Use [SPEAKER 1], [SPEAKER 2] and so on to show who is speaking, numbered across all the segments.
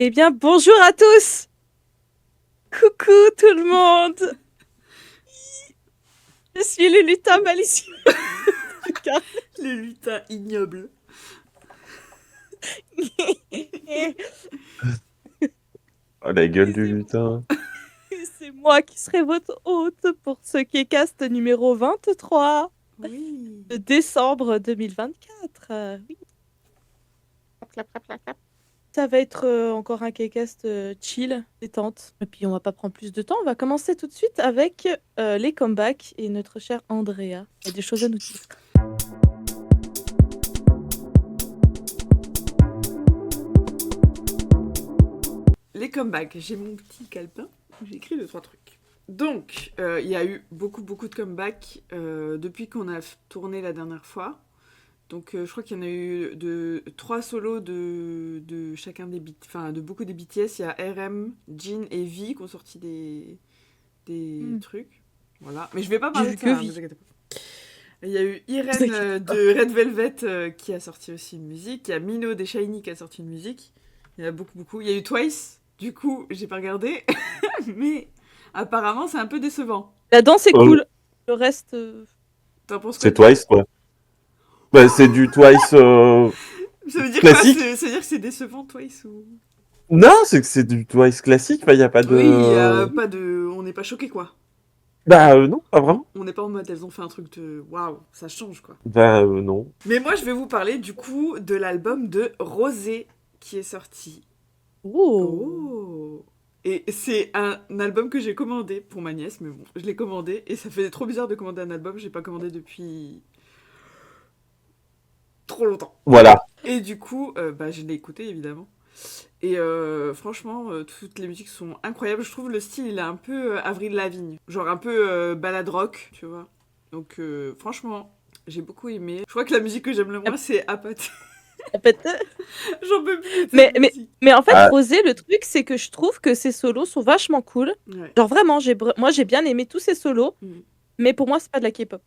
[SPEAKER 1] Eh bien, bonjour à tous! Coucou tout le monde! Je suis le lutin malicieux.
[SPEAKER 2] Le lutin ignoble.
[SPEAKER 3] Oh, la gueule du lutin.
[SPEAKER 1] C'est moi qui serai votre hôte pour ce Kcast numéro 23
[SPEAKER 2] Oui.
[SPEAKER 1] de décembre 2024. Oui. Clap, clap, clap, clap. Ça va être encore un Kcast chill, détente. Et puis on va pas prendre plus de temps, on va commencer tout de suite avec les comebacks et notre chère Andrea. Il y a des choses à nous dire.
[SPEAKER 2] Les comebacks. J'ai mon petit calepin où j'ai écrit 2-3 trucs. Donc, il y a eu beaucoup de comebacks depuis qu'on a tourné la dernière fois. Donc, je crois qu'il y en a eu 3 solos de chacun des de beaucoup des BTS. Il y a RM, Jin et V qui ont sorti des trucs. Voilà. Mais je vais pas parler de ça, vous inquiétez pas. Il y a eu Irene de Red Velvet qui a sorti aussi une musique. Il y a Mino des SHINee qui a sorti une musique. Il y en a beaucoup. Il y a eu Twice. Du coup, j'ai pas regardé. Mais apparemment, c'est un peu décevant.
[SPEAKER 1] La danse est cool. Le reste...
[SPEAKER 2] T'en penses quoi?
[SPEAKER 3] C'est Twice, quoi. Bah, c'est du Twice
[SPEAKER 2] Ça veut dire
[SPEAKER 3] classique.
[SPEAKER 2] quoi? Ça veut dire que c'est décevant, Twice ou...
[SPEAKER 3] Non, c'est que c'est du Twice classique. Il n'y a pas de...
[SPEAKER 2] Oui, pas de... On n'est pas choqué, quoi.
[SPEAKER 3] Bah, non, pas vraiment.
[SPEAKER 2] On n'est pas en mode, elles ont fait un truc de... Waouh, ça change, quoi.
[SPEAKER 3] Bah, non.
[SPEAKER 2] Mais moi, je vais vous parler, du coup, de l'album de Rosé qui est sorti.
[SPEAKER 1] Oh.
[SPEAKER 2] Et c'est un album que j'ai commandé pour ma nièce, mais bon, je l'ai commandé et ça fait trop bizarre de commander un album, j'ai pas commandé depuis trop longtemps.
[SPEAKER 3] Voilà.
[SPEAKER 2] Et du coup, je l'ai écouté évidemment. Et franchement, toutes les musiques sont incroyables. Je trouve le style, il est un peu Avril Lavigne, genre un peu balade rock, tu vois. Donc franchement, j'ai beaucoup aimé. Je crois que la musique que j'aime le moins, c'est Apathie. J'en peux plus.
[SPEAKER 1] Mais en fait, Rosé, le truc, c'est que je trouve que ses solos sont vachement cool.
[SPEAKER 2] Ouais.
[SPEAKER 1] Genre vraiment, moi j'ai bien aimé tous ses solos, mais pour moi, c'est pas de la K-pop.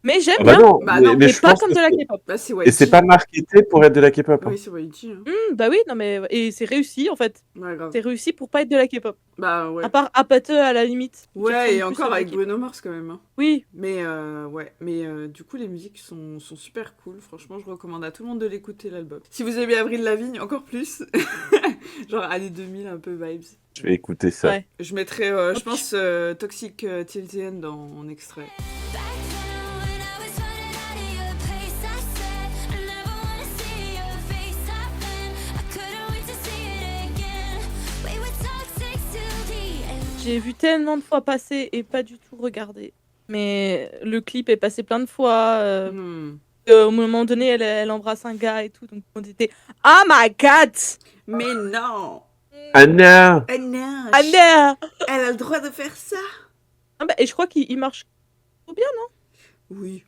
[SPEAKER 1] Mais j'aime bien,
[SPEAKER 3] non,
[SPEAKER 1] mais pas comme de la K-pop.
[SPEAKER 3] Et c'est pas marketé pour être de la K-pop.
[SPEAKER 2] Oui, c'est YG. Hein.
[SPEAKER 1] Bah oui, non mais... Et c'est réussi, en fait.
[SPEAKER 2] Ouais, grave.
[SPEAKER 1] C'est réussi pour pas être de la K-pop.
[SPEAKER 2] Bah ouais.
[SPEAKER 1] À part Apathe, à la limite.
[SPEAKER 2] Ouais, et encore avec Bruno Mars, quand même. Hein.
[SPEAKER 1] Oui.
[SPEAKER 2] Mais ouais, mais du coup, les musiques sont super cool. Franchement, je recommande à tout le monde de l'écouter, l'album. Si vous aimez Avril Lavigne, encore plus. Genre années 2000, un peu vibes.
[SPEAKER 3] Je vais écouter ça.
[SPEAKER 2] Ouais. Je mettrai, je pense, Toxic Till the End en extrait.
[SPEAKER 1] J'ai vu tellement de fois passer et pas du tout regardé. Mais le clip est passé plein de fois. Au moment donné, elle embrasse un gars et tout. Donc on était « Oh my God !»
[SPEAKER 2] Mais non!
[SPEAKER 3] Anna!
[SPEAKER 2] Anna!
[SPEAKER 1] Anna!
[SPEAKER 2] Elle a le droit de faire ça!
[SPEAKER 1] Ah bah, et je crois qu'il marche trop bien, non?
[SPEAKER 2] Oui,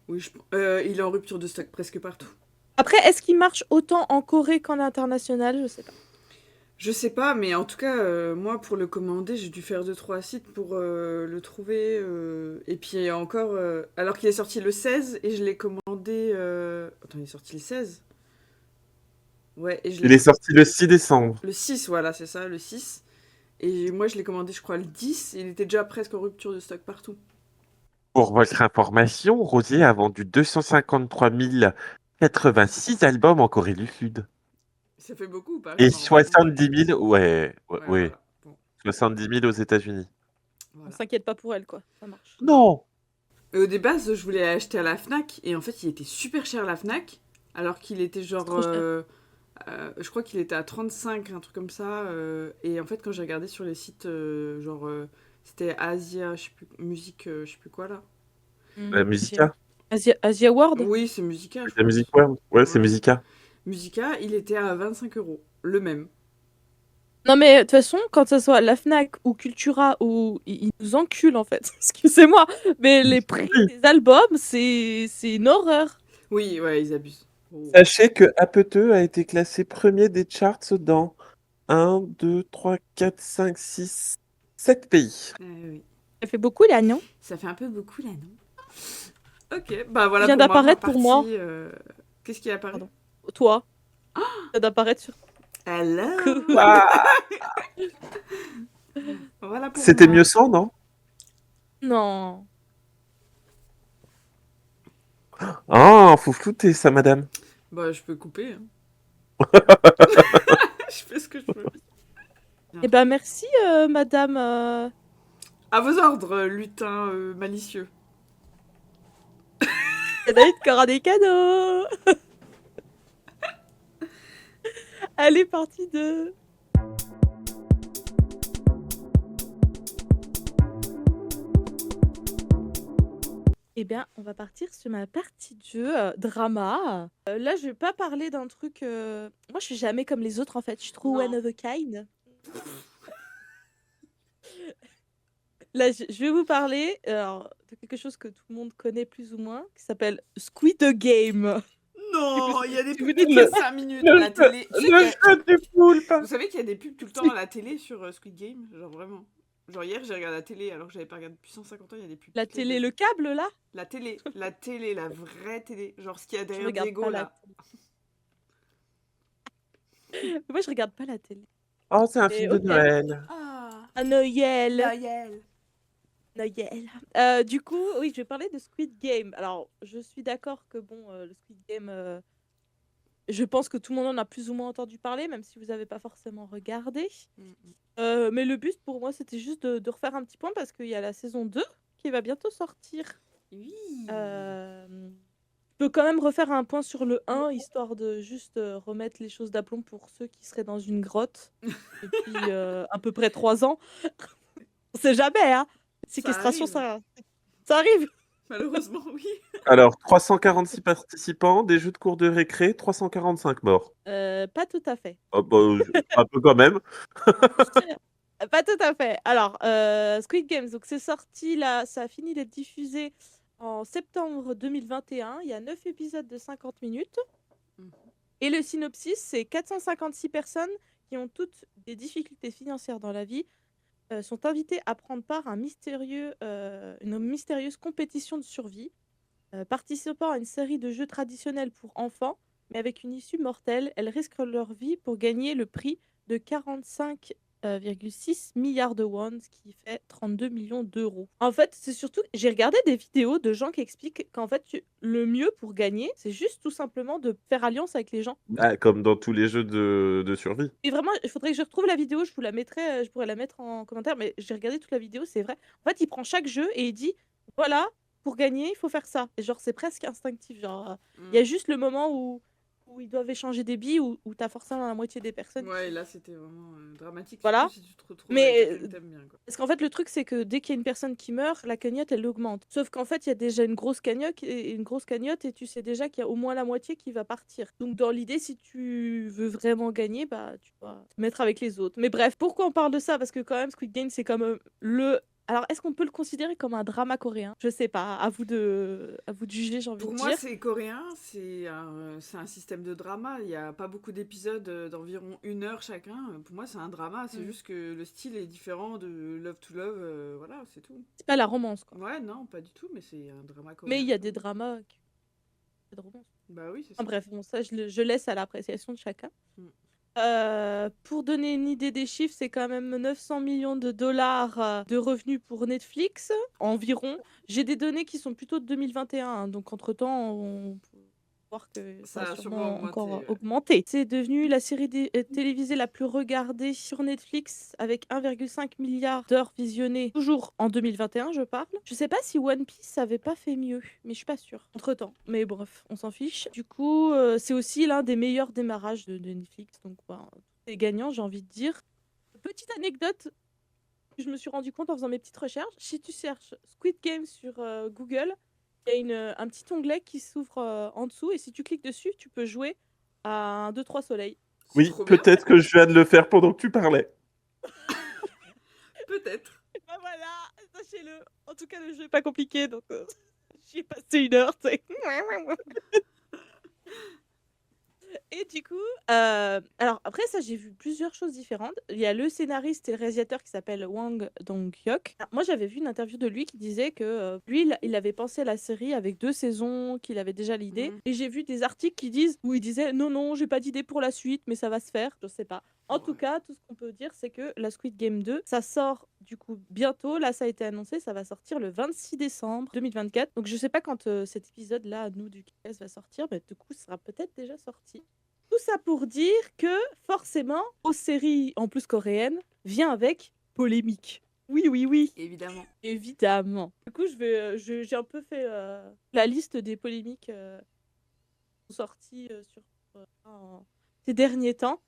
[SPEAKER 2] il est en rupture de stock presque partout.
[SPEAKER 1] Après, est-ce qu'il marche autant en Corée qu'en international? Je sais pas.
[SPEAKER 2] Je sais pas, mais en tout cas, moi, pour le commander, j'ai dû faire 2-3 sites pour le trouver. Et puis encore, alors qu'il est sorti le 16, et je l'ai commandé... Attends, il est sorti le 16? Ouais, et
[SPEAKER 3] Il est sorti le 6 décembre.
[SPEAKER 2] Le 6, voilà, c'est ça, le 6. Et moi, je l'ai commandé, je crois, le 10, et il était déjà presque en rupture de stock partout.
[SPEAKER 3] Pour votre information, Rosier a vendu 253 086 albums en Corée du Sud.
[SPEAKER 2] Ça fait beaucoup ou pas?
[SPEAKER 3] Et 70 000, ouais.
[SPEAKER 2] Voilà. Bon.
[SPEAKER 3] 70 000 aux États-Unis.
[SPEAKER 1] Voilà. On s'inquiète pas pour elle, quoi. Ça marche.
[SPEAKER 3] Non.
[SPEAKER 2] Au départ, je voulais acheter à la Fnac, et en fait, il était super cher à la Fnac, alors qu'il était genre... je crois qu'il était à 35, un truc comme ça. Et en fait, quand j'ai regardé sur les sites, c'était Asia, je sais plus, musique, je sais plus quoi là.
[SPEAKER 3] Musica.
[SPEAKER 1] Asia World.
[SPEAKER 2] Oui, c'est Musica.
[SPEAKER 3] C'est Music World. Ouais, c'est Musica.
[SPEAKER 2] Musica, il était à 25 €, le même.
[SPEAKER 1] Non mais de toute façon, quand ça soit la Fnac ou Cultura, ou ils nous enculent en fait. Excusez-moi, mais les prix des albums, c'est une horreur.
[SPEAKER 2] Oui, ouais, ils abusent.
[SPEAKER 3] Sachez que Apathe a été classé premier des charts dans 1, 2, 3, 4, 5, 6, 7 pays.
[SPEAKER 2] Oui.
[SPEAKER 1] Ça fait beaucoup là, non?
[SPEAKER 2] Ça fait un peu beaucoup là, non? Ok, bah voilà.
[SPEAKER 1] Il vient d'apparaître pour moi.
[SPEAKER 2] Qu'est-ce qui apparaît?
[SPEAKER 1] Pardon. Toi. Ça d'apparaître sur...
[SPEAKER 2] Hello.
[SPEAKER 3] Ah,
[SPEAKER 2] Voilà pour
[SPEAKER 3] c'était
[SPEAKER 2] moi.
[SPEAKER 3] mieux sans, non?
[SPEAKER 1] Non.
[SPEAKER 3] Ah, faut flouter ça, madame.
[SPEAKER 2] Bah, je peux couper. Hein. Je fais ce que je veux.
[SPEAKER 1] Eh ben merci, madame.
[SPEAKER 2] À vos ordres, lutin malicieux.
[SPEAKER 1] David qui aura des cadeaux. Allez, partie 2. Eh bien, on va partir sur ma partie de jeu drama. Là, je vais pas parler d'un truc. Moi, je suis jamais comme les autres en fait. Je suis trop
[SPEAKER 2] Non.
[SPEAKER 1] one of a kind. Là, je vais vous parler alors, de quelque chose que tout le monde connaît plus ou moins, qui s'appelle Squid Game.
[SPEAKER 2] Non, il y a des
[SPEAKER 1] Si vous
[SPEAKER 2] pubs toutes
[SPEAKER 1] dites
[SPEAKER 2] les
[SPEAKER 3] Le,
[SPEAKER 2] 5 minutes
[SPEAKER 3] le
[SPEAKER 2] à la
[SPEAKER 3] jeu,
[SPEAKER 2] télé. Tu sais qu'il
[SPEAKER 3] le
[SPEAKER 2] y a-
[SPEAKER 3] jeu du poulpe.
[SPEAKER 2] Vous savez qu'il y a des pubs tout le temps à la télé sur Squid Game? Genre vraiment. Genre hier, j'ai regardé la télé alors que j'avais pas regardé depuis 150 ans, il y a des pubs.
[SPEAKER 1] La
[SPEAKER 2] toutes les
[SPEAKER 1] télé,
[SPEAKER 2] deux.
[SPEAKER 1] le câble là,
[SPEAKER 2] La télé, la vraie télé. Genre ce qu'il y a
[SPEAKER 1] je
[SPEAKER 2] derrière
[SPEAKER 1] regarde
[SPEAKER 2] Diego
[SPEAKER 1] pas la
[SPEAKER 2] là.
[SPEAKER 1] télé. Moi, je regarde pas la télé.
[SPEAKER 3] Oh, c'est un
[SPEAKER 1] Et
[SPEAKER 3] film de
[SPEAKER 1] ok,
[SPEAKER 3] Noël.
[SPEAKER 2] Ah,
[SPEAKER 1] à Noël.
[SPEAKER 2] Noël.
[SPEAKER 1] Noël. Du coup, oui, je vais parler de Squid Game. Alors, je suis d'accord que bon, le Squid Game, je pense que tout le monde en a plus ou moins entendu parler, même si vous n'avez pas forcément regardé. Mais le but pour moi, c'était juste de refaire un petit point parce qu'il y a la saison 2 qui va bientôt sortir.
[SPEAKER 2] Oui.
[SPEAKER 1] Je peux quand même refaire un point sur le 1, histoire de juste remettre les choses d'aplomb pour ceux qui seraient dans une grotte depuis à peu près 3 ans. On sait jamais, hein. Séquestration,
[SPEAKER 2] arrive.
[SPEAKER 1] ça arrive.
[SPEAKER 2] Malheureusement, oui.
[SPEAKER 3] Alors, 346 participants, des jeux de cours de récré, 345 morts.
[SPEAKER 1] Pas tout à fait.
[SPEAKER 3] Oh, bah, un peu quand même.
[SPEAKER 1] Pas tout à fait. Alors, Squid Games, donc c'est sorti là, ça a fini d'être diffusé en septembre 2021. Il y a 9 épisodes de 50 minutes.
[SPEAKER 2] Mhm.
[SPEAKER 1] Et le synopsis, c'est 456 personnes qui ont toutes des difficultés financières dans la vie sont invitées à prendre part à une mystérieuse compétition de survie, participant à une série de jeux traditionnels pour enfants, mais avec une issue mortelle. Elles risquent leur vie pour gagner le prix de 45,6 milliards de won, ce qui fait 32 millions d'euros. En fait, c'est surtout, j'ai regardé des vidéos de gens qui expliquent qu'en fait, le mieux pour gagner, c'est juste tout simplement de faire alliance avec les gens.
[SPEAKER 3] Ah, comme dans tous les jeux de survie.
[SPEAKER 1] Et vraiment, il faudrait que je retrouve la vidéo, je vous la mettrai, je pourrais la mettre en commentaire, mais j'ai regardé toute la vidéo, c'est vrai. En fait, il prend chaque jeu et il dit, voilà, pour gagner, il faut faire ça. Et genre, c'est presque instinctif. Genre, il y a juste le moment où ils doivent échanger des billes, où t'as forcément la moitié des personnes
[SPEAKER 2] Ouais,
[SPEAKER 1] qui...
[SPEAKER 2] là c'était vraiment dramatique,
[SPEAKER 1] Voilà.
[SPEAKER 2] surtout si tu te retrouves avec
[SPEAKER 1] Mais
[SPEAKER 2] quelqu'un que t'aimes bien. Quoi.
[SPEAKER 1] parce qu'en fait, le truc, c'est que dès qu'il y a une personne qui meurt, la cagnotte, elle augmente. Sauf qu'en fait, il y a déjà une grosse cagnotte et tu sais déjà qu'il y a au moins la moitié qui va partir. Donc, dans l'idée, si tu veux vraiment gagner, bah, tu vas te mettre avec les autres. Mais bref, pourquoi on parle de ça? Parce que quand même, Squid Game, c'est comme le... Alors, est-ce qu'on peut le considérer comme un drama coréen? Je sais pas, à vous de juger, j'ai envie
[SPEAKER 2] Pour
[SPEAKER 1] de
[SPEAKER 2] moi,
[SPEAKER 1] dire.
[SPEAKER 2] c'est coréen, c'est un système de drama. Il n'y a pas beaucoup d'épisodes d'environ 1 heure chacun. Pour moi, c'est un drama. C'est juste que le style est différent de Love to Love. Voilà, c'est tout.
[SPEAKER 1] C'est pas la romance, quoi.
[SPEAKER 2] Ouais, non, pas du tout, mais c'est un drama coréen.
[SPEAKER 1] Mais il y a des dramas qui... de romance.
[SPEAKER 2] Bah oui, c'est ça.
[SPEAKER 1] Enfin, bref, bon, ça, je laisse à l'appréciation de chacun. Pour donner une idée des chiffres, c'est quand même 900 millions de dollars de revenus pour Netflix, environ. J'ai des données qui sont plutôt de 2021, hein, donc entre-temps, on peut voir que ça a sûrement
[SPEAKER 2] augmenté,
[SPEAKER 1] encore
[SPEAKER 2] ouais.
[SPEAKER 1] augmenté. C'est devenu la série télévisée la plus regardée sur Netflix, avec 1,5 milliard d'heures visionnées, toujours en 2021, je parle. Je sais pas si One Piece avait pas fait mieux, mais je suis pas sûre. Entre-temps, mais bref, on s'en fiche. Du coup, c'est aussi l'un des meilleurs démarrages de Netflix, donc bah, tout est gagnant, j'ai envie de dire. Petite anecdote, je me suis rendu compte en faisant mes petites recherches. Si tu cherches Squid Game sur Google, il y a un petit onglet qui s'ouvre en dessous et si tu cliques dessus, tu peux jouer à un 2-3 soleils.
[SPEAKER 3] Oui,
[SPEAKER 2] trop bien.
[SPEAKER 3] peut-être que je viens de le faire pendant que tu parlais.
[SPEAKER 2] Peut-être.
[SPEAKER 1] Bah voilà, sachez-le. En tout cas, le jeu est pas compliqué, donc j'y ai passé 1 heure, tu sais. Et du coup, alors après ça, j'ai vu plusieurs choses différentes. Il y a le scénariste et le réalisateur qui s'appelle Wang Dong-hyuk. Alors, moi, j'avais vu une interview de lui qui disait que lui, il avait pensé à la série avec 2 saisons, qu'il avait déjà l'idée. Et j'ai vu des articles qui disent où il disait non, non, j'ai pas d'idée pour la suite, mais ça va se faire. Je sais pas. En tout cas, tout ce qu'on peut dire, c'est que la Squid Game 2, ça sort du coup bientôt. Là, ça a été annoncé, ça va sortir le 26 décembre 2024. Donc, je sais pas quand cet épisode-là, nous, du KS, va sortir, mais du coup, ça sera peut-être déjà sorti. Tout ça pour dire que, forcément, aux séries, en plus coréennes, vient avec polémique. Oui, oui, oui,
[SPEAKER 2] Évidemment.
[SPEAKER 1] évidemment. Du coup, j'ai un peu fait la liste des polémiques qui sont sorties ces derniers temps.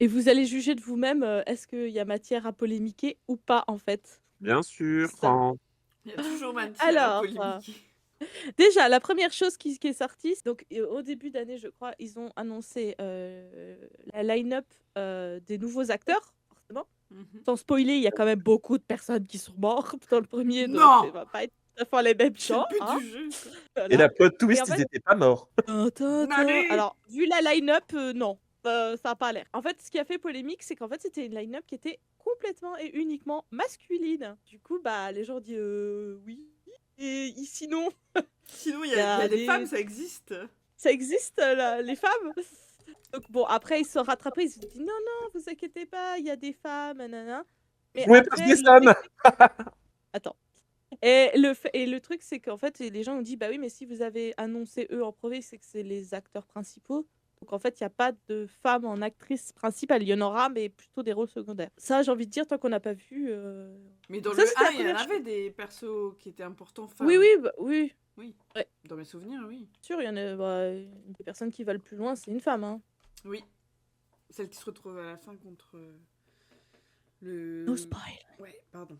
[SPEAKER 1] Et vous allez juger de vous-même, est-ce qu'il y a matière à polémiquer ou pas, en fait.
[SPEAKER 3] Bien sûr,
[SPEAKER 1] Ça.
[SPEAKER 2] Il y a toujours matière à
[SPEAKER 1] Alors,
[SPEAKER 2] polémiquer.
[SPEAKER 1] déjà, la première chose qui est sortie, donc au début d'année, je crois, ils ont annoncé la line-up des nouveaux acteurs, forcément. Sans spoiler, il y a quand même beaucoup de personnes qui sont mortes dans le premier, donc
[SPEAKER 2] Non
[SPEAKER 1] ça va pas être tout à fait les mêmes
[SPEAKER 2] C'est le
[SPEAKER 1] gens.
[SPEAKER 2] but
[SPEAKER 1] Hein.
[SPEAKER 2] du jeu. Quoi.
[SPEAKER 1] Voilà.
[SPEAKER 3] Et la plot
[SPEAKER 1] Et
[SPEAKER 3] twist,
[SPEAKER 1] en
[SPEAKER 3] ils
[SPEAKER 1] fait,
[SPEAKER 3] étaient pas morts.
[SPEAKER 2] Allez
[SPEAKER 1] alors, vu la line-up, non, ça n'a pas l'air. En fait, ce qui a fait polémique, c'est qu'en fait, c'était une line-up qui était complètement et uniquement masculine. Du coup, bah, les gens ont dit oui, et sinon,
[SPEAKER 2] Sinon, il
[SPEAKER 1] il
[SPEAKER 2] y a des
[SPEAKER 1] des
[SPEAKER 2] femmes, ça existe.
[SPEAKER 1] ça existe, les femmes. Donc bon, après, ils se sont rattrapés, ils se sont dit non, non, vous inquiétez pas, il y a des femmes, nanana. Mais
[SPEAKER 3] Joué par
[SPEAKER 1] après,
[SPEAKER 3] des
[SPEAKER 1] le
[SPEAKER 3] hommes.
[SPEAKER 1] truc, attends. Et le truc, c'est qu'en fait, les gens ont dit bah oui, mais si vous avez annoncé eux en premier, c'est que c'est les acteurs principaux. Donc en fait, il n'y a pas de femmes en actrice principale. Il y en aura, mais plutôt des rôles secondaires. Ça, j'ai envie de dire, tant qu'on n'a pas vu.
[SPEAKER 2] Mais dans
[SPEAKER 1] Ça,
[SPEAKER 2] le
[SPEAKER 1] c'était la
[SPEAKER 2] 1, il y en
[SPEAKER 1] première
[SPEAKER 2] avait
[SPEAKER 1] chose.
[SPEAKER 2] des persos qui étaient importants femmes.
[SPEAKER 1] Oui, oui, oui.
[SPEAKER 2] Oui.
[SPEAKER 1] Ouais.
[SPEAKER 2] Dans mes souvenirs, oui.
[SPEAKER 1] Bien sûr, il y en a des personnes qui valent plus loin, c'est une femme. Hein.
[SPEAKER 2] Oui. Celle qui se retrouve à la fin contre le...
[SPEAKER 1] No spoil.
[SPEAKER 2] Ouais, pardon.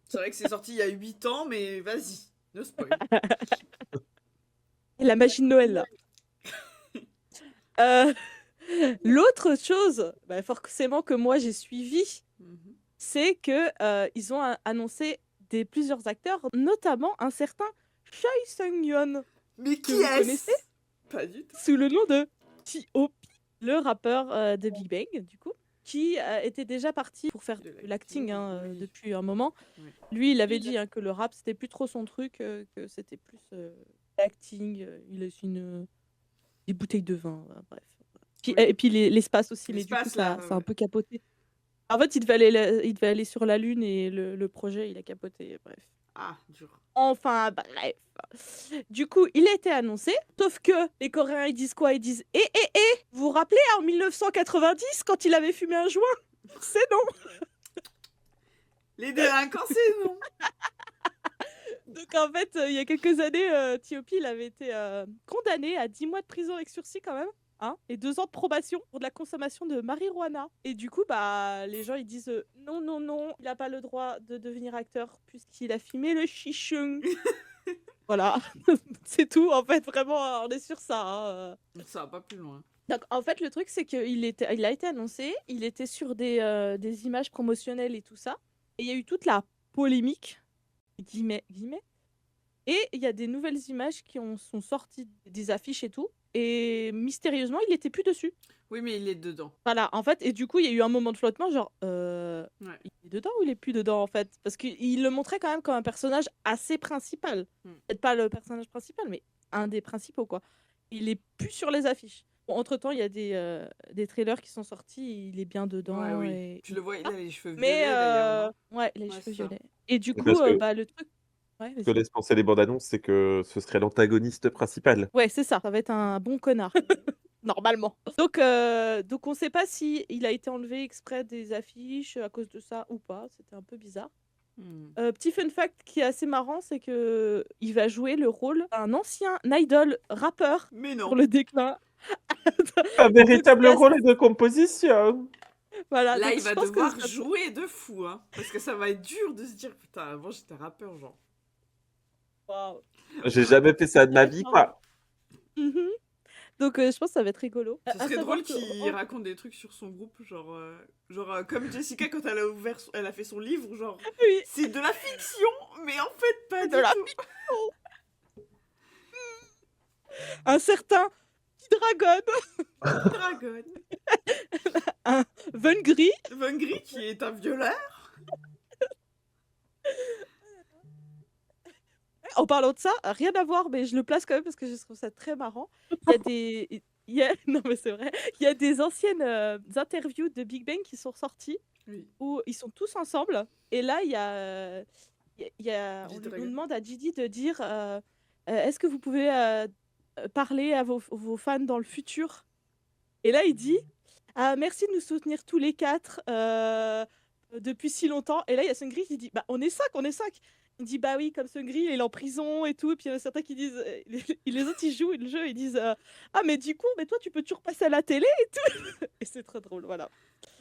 [SPEAKER 2] C'est vrai que c'est sorti il y a 8 ans, mais vas-y, no spoil.
[SPEAKER 1] Et la magie de Noël, là. L'autre chose, bah, forcément que moi j'ai suivi, c'est que ils ont annoncé plusieurs acteurs, notamment un certain Choi Sung-yeon,
[SPEAKER 2] Mais
[SPEAKER 1] que
[SPEAKER 2] qui
[SPEAKER 1] vous connaissez
[SPEAKER 2] est-ce? Pas du tout.
[SPEAKER 1] sous le nom de T.O.P, le rappeur de Big Bang, du coup, qui était déjà parti pour faire
[SPEAKER 2] De
[SPEAKER 1] de l'acting
[SPEAKER 2] l'acting, oui.
[SPEAKER 1] depuis un moment.
[SPEAKER 2] Oui.
[SPEAKER 1] Lui, il avait dit que le rap c'était plus trop son truc, que c'était plus l'acting. Il a aussi des bouteilles de vin, bref.
[SPEAKER 2] Oui.
[SPEAKER 1] Et puis l'espace aussi, mais du coup,
[SPEAKER 2] L'espace, là,
[SPEAKER 1] ça a un peu capoté. En fait, il devait aller sur la Lune et le projet, il a capoté, bref.
[SPEAKER 2] Ah, dur.
[SPEAKER 1] Enfin, bref. Du coup, il a été annoncé, sauf que les Coréens, ils disent quoi? Ils disent vous vous rappelez en 1990 quand il avait fumé un joint? C'est non.
[SPEAKER 2] Les délinquants, c'est non.
[SPEAKER 1] Donc en fait, il y a quelques années, T.O.P, il avait été condamné à 10 mois de prison avec sursis quand même. Hein, et 2 ans de probation pour de la consommation de marijuana. Et du coup, bah, les gens ils disent non, non, non, il n'a pas le droit de devenir acteur puisqu'il a fumé le chichung. Voilà, c'est tout en fait, vraiment, on est sur ça. Hein.
[SPEAKER 2] Ça va pas plus loin.
[SPEAKER 1] Donc en fait, le truc c'est qu'il a été annoncé, il était sur des images promotionnelles et tout ça. Et il y a eu toute la polémique, guillemets. Et il y a des nouvelles images qui sont sorties, des affiches et tout. Et mystérieusement, il était plus dessus.
[SPEAKER 2] Oui, mais il est dedans.
[SPEAKER 1] Voilà, en fait, et du coup, il y a eu un moment de flottement, genre,
[SPEAKER 2] Ouais.
[SPEAKER 1] il est dedans ou il est plus dedans, en fait? Parce qu'il le montrait quand même comme un personnage assez principal. Peut-être pas le personnage principal, mais un des principaux, quoi. Il est plus sur les affiches. Bon, entre-temps, il y a des trailers qui sont sortis, il est bien dedans.
[SPEAKER 2] Ouais, oui.
[SPEAKER 1] Et...
[SPEAKER 2] Tu le vois, il a les cheveux
[SPEAKER 1] Mais,
[SPEAKER 2] violets, d'ailleurs.
[SPEAKER 1] ouais, les
[SPEAKER 2] Ouais,
[SPEAKER 1] cheveux
[SPEAKER 2] c'est ça.
[SPEAKER 1] violets. Et du
[SPEAKER 3] Mais
[SPEAKER 1] coup,
[SPEAKER 3] parce que
[SPEAKER 1] bah, le truc... Ouais,
[SPEAKER 3] ce que
[SPEAKER 1] vas-y.
[SPEAKER 3] laissent penser les bandes annonces, c'est que ce serait l'antagoniste principal.
[SPEAKER 1] Ouais, c'est ça va être un bon connard. Normalement. Donc on sait pas si il a été enlevé exprès des affiches à cause de ça ou pas. C'était un peu bizarre. Petit fun fact qui est assez marrant, c'est que il va jouer le rôle d'un ancien idol rappeur
[SPEAKER 2] Mais non.
[SPEAKER 1] pour le déclin.
[SPEAKER 3] Un véritable
[SPEAKER 1] Donc,
[SPEAKER 3] rôle de composition.
[SPEAKER 1] Voilà.
[SPEAKER 2] Là,
[SPEAKER 1] donc
[SPEAKER 2] il
[SPEAKER 1] je
[SPEAKER 2] va
[SPEAKER 1] pense que
[SPEAKER 2] devoir
[SPEAKER 1] ça-
[SPEAKER 2] jouer de fou, hein. Parce que ça va être dur de se dire, putain, avant j'étais rappeur, genre.
[SPEAKER 1] Waouh.
[SPEAKER 3] J'ai jamais fait ça de ma vie, quoi.
[SPEAKER 1] Mhm. Donc je pense que ça va être rigolo.
[SPEAKER 2] Ce
[SPEAKER 1] À
[SPEAKER 2] serait
[SPEAKER 1] savoir
[SPEAKER 2] drôle
[SPEAKER 1] que-
[SPEAKER 2] qu'il raconte des trucs sur son groupe, genre, comme Jessica quand elle a elle a fait son livre, genre,
[SPEAKER 1] Oui.
[SPEAKER 2] c'est de la fiction, mais en fait pas
[SPEAKER 1] C'est
[SPEAKER 2] du
[SPEAKER 1] de la
[SPEAKER 2] tout.
[SPEAKER 1] Un certain Dragon,
[SPEAKER 2] Dragon.
[SPEAKER 1] un Vengri.
[SPEAKER 2] Vengri qui est un violeur.
[SPEAKER 1] En parlant de ça, rien à voir, mais je le place quand même parce que je trouve ça très marrant. Il y a des, il y a... non mais c'est vrai, il y a des anciennes interviews de Big Bang qui sont sorties
[SPEAKER 2] Oui.
[SPEAKER 1] où ils sont tous ensemble. Et là, on
[SPEAKER 2] G-Dragon.
[SPEAKER 1] demande à Gigi de dire est-ce que vous pouvez parler à vos fans dans le futur? Et là, il dit ah, merci de nous soutenir tous les quatre depuis si longtemps. Et là, il y a Sungri qui dit bah, on est cinq, on est cinq. Il dit bah oui, comme Sungri, il est en prison et tout. Et puis il y en a certains qui disent les autres, ils jouent le jeu, ils disent ah, mais du coup, mais toi, tu peux toujours passer à la télé et tout. Et c'est trop drôle, voilà.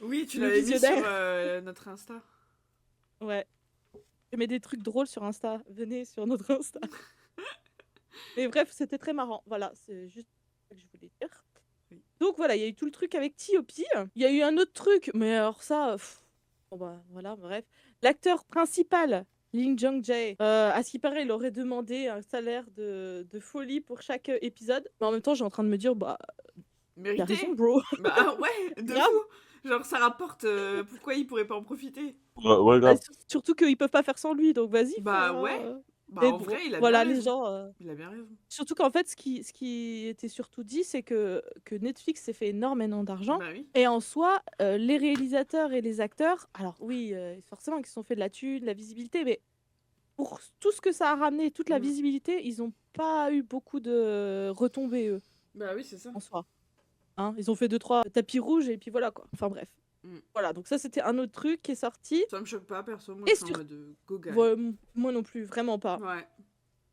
[SPEAKER 2] Oui, tu
[SPEAKER 1] Le
[SPEAKER 2] l'avais mis sur
[SPEAKER 1] visionnaire.
[SPEAKER 2] notre Insta.
[SPEAKER 1] Ouais. Je mets des trucs drôles sur Insta. Venez sur notre Insta. Mais bref, c'était très marrant. Voilà, c'est juste ce que je voulais dire.
[SPEAKER 2] Oui.
[SPEAKER 1] Donc voilà, il y a eu tout le truc avec T.O.P. Il y a eu un autre truc, mais alors ça... Bon bah voilà, bref. L'acteur principal, Lee Jong-jae, à ce qui paraît, il aurait demandé un salaire de folie pour chaque épisode. Mais en même temps, j'ai en train de me dire, bah... Il a raison,
[SPEAKER 2] Mérité.
[SPEAKER 1] bro.
[SPEAKER 2] Bah ouais, de
[SPEAKER 1] Grave.
[SPEAKER 2] fou. Genre, ça rapporte. Pourquoi il pourrait pas en profiter?
[SPEAKER 3] Ouais,
[SPEAKER 1] Bah,
[SPEAKER 3] grave.
[SPEAKER 1] surtout qu'ils peuvent pas faire sans lui, donc vas-y,
[SPEAKER 2] Bah
[SPEAKER 1] frère.
[SPEAKER 2] ouais. Bah
[SPEAKER 1] Mais
[SPEAKER 2] en
[SPEAKER 1] bon,
[SPEAKER 2] vrai, il a
[SPEAKER 1] voilà,
[SPEAKER 2] bien
[SPEAKER 1] les
[SPEAKER 2] raison.
[SPEAKER 1] gens...
[SPEAKER 2] Il a bien raison.
[SPEAKER 1] Surtout qu'en fait, ce qui était surtout dit, c'est que Netflix s'est fait énormément d'argent.
[SPEAKER 2] Bah oui.
[SPEAKER 1] Et en soi, les réalisateurs et les acteurs, alors oui, forcément, ils se sont fait de la thune, de la visibilité, mais pour tout ce que ça a ramené, toute la
[SPEAKER 2] Mm.
[SPEAKER 1] visibilité, ils n'ont pas eu beaucoup de retombées, eux,
[SPEAKER 2] Bah oui, c'est ça.
[SPEAKER 1] en soi. Hein, ils ont fait 2-3 tapis rouges et puis voilà quoi. Enfin bref.
[SPEAKER 2] Mm.
[SPEAKER 1] Voilà, donc ça, c'était un autre truc qui est sorti.
[SPEAKER 2] Ça me choque pas, perso. Moi,
[SPEAKER 1] Et
[SPEAKER 2] je suis en
[SPEAKER 1] sur...
[SPEAKER 2] mode Gogan.
[SPEAKER 1] Ouais, moi non plus, vraiment pas.
[SPEAKER 2] Ouais.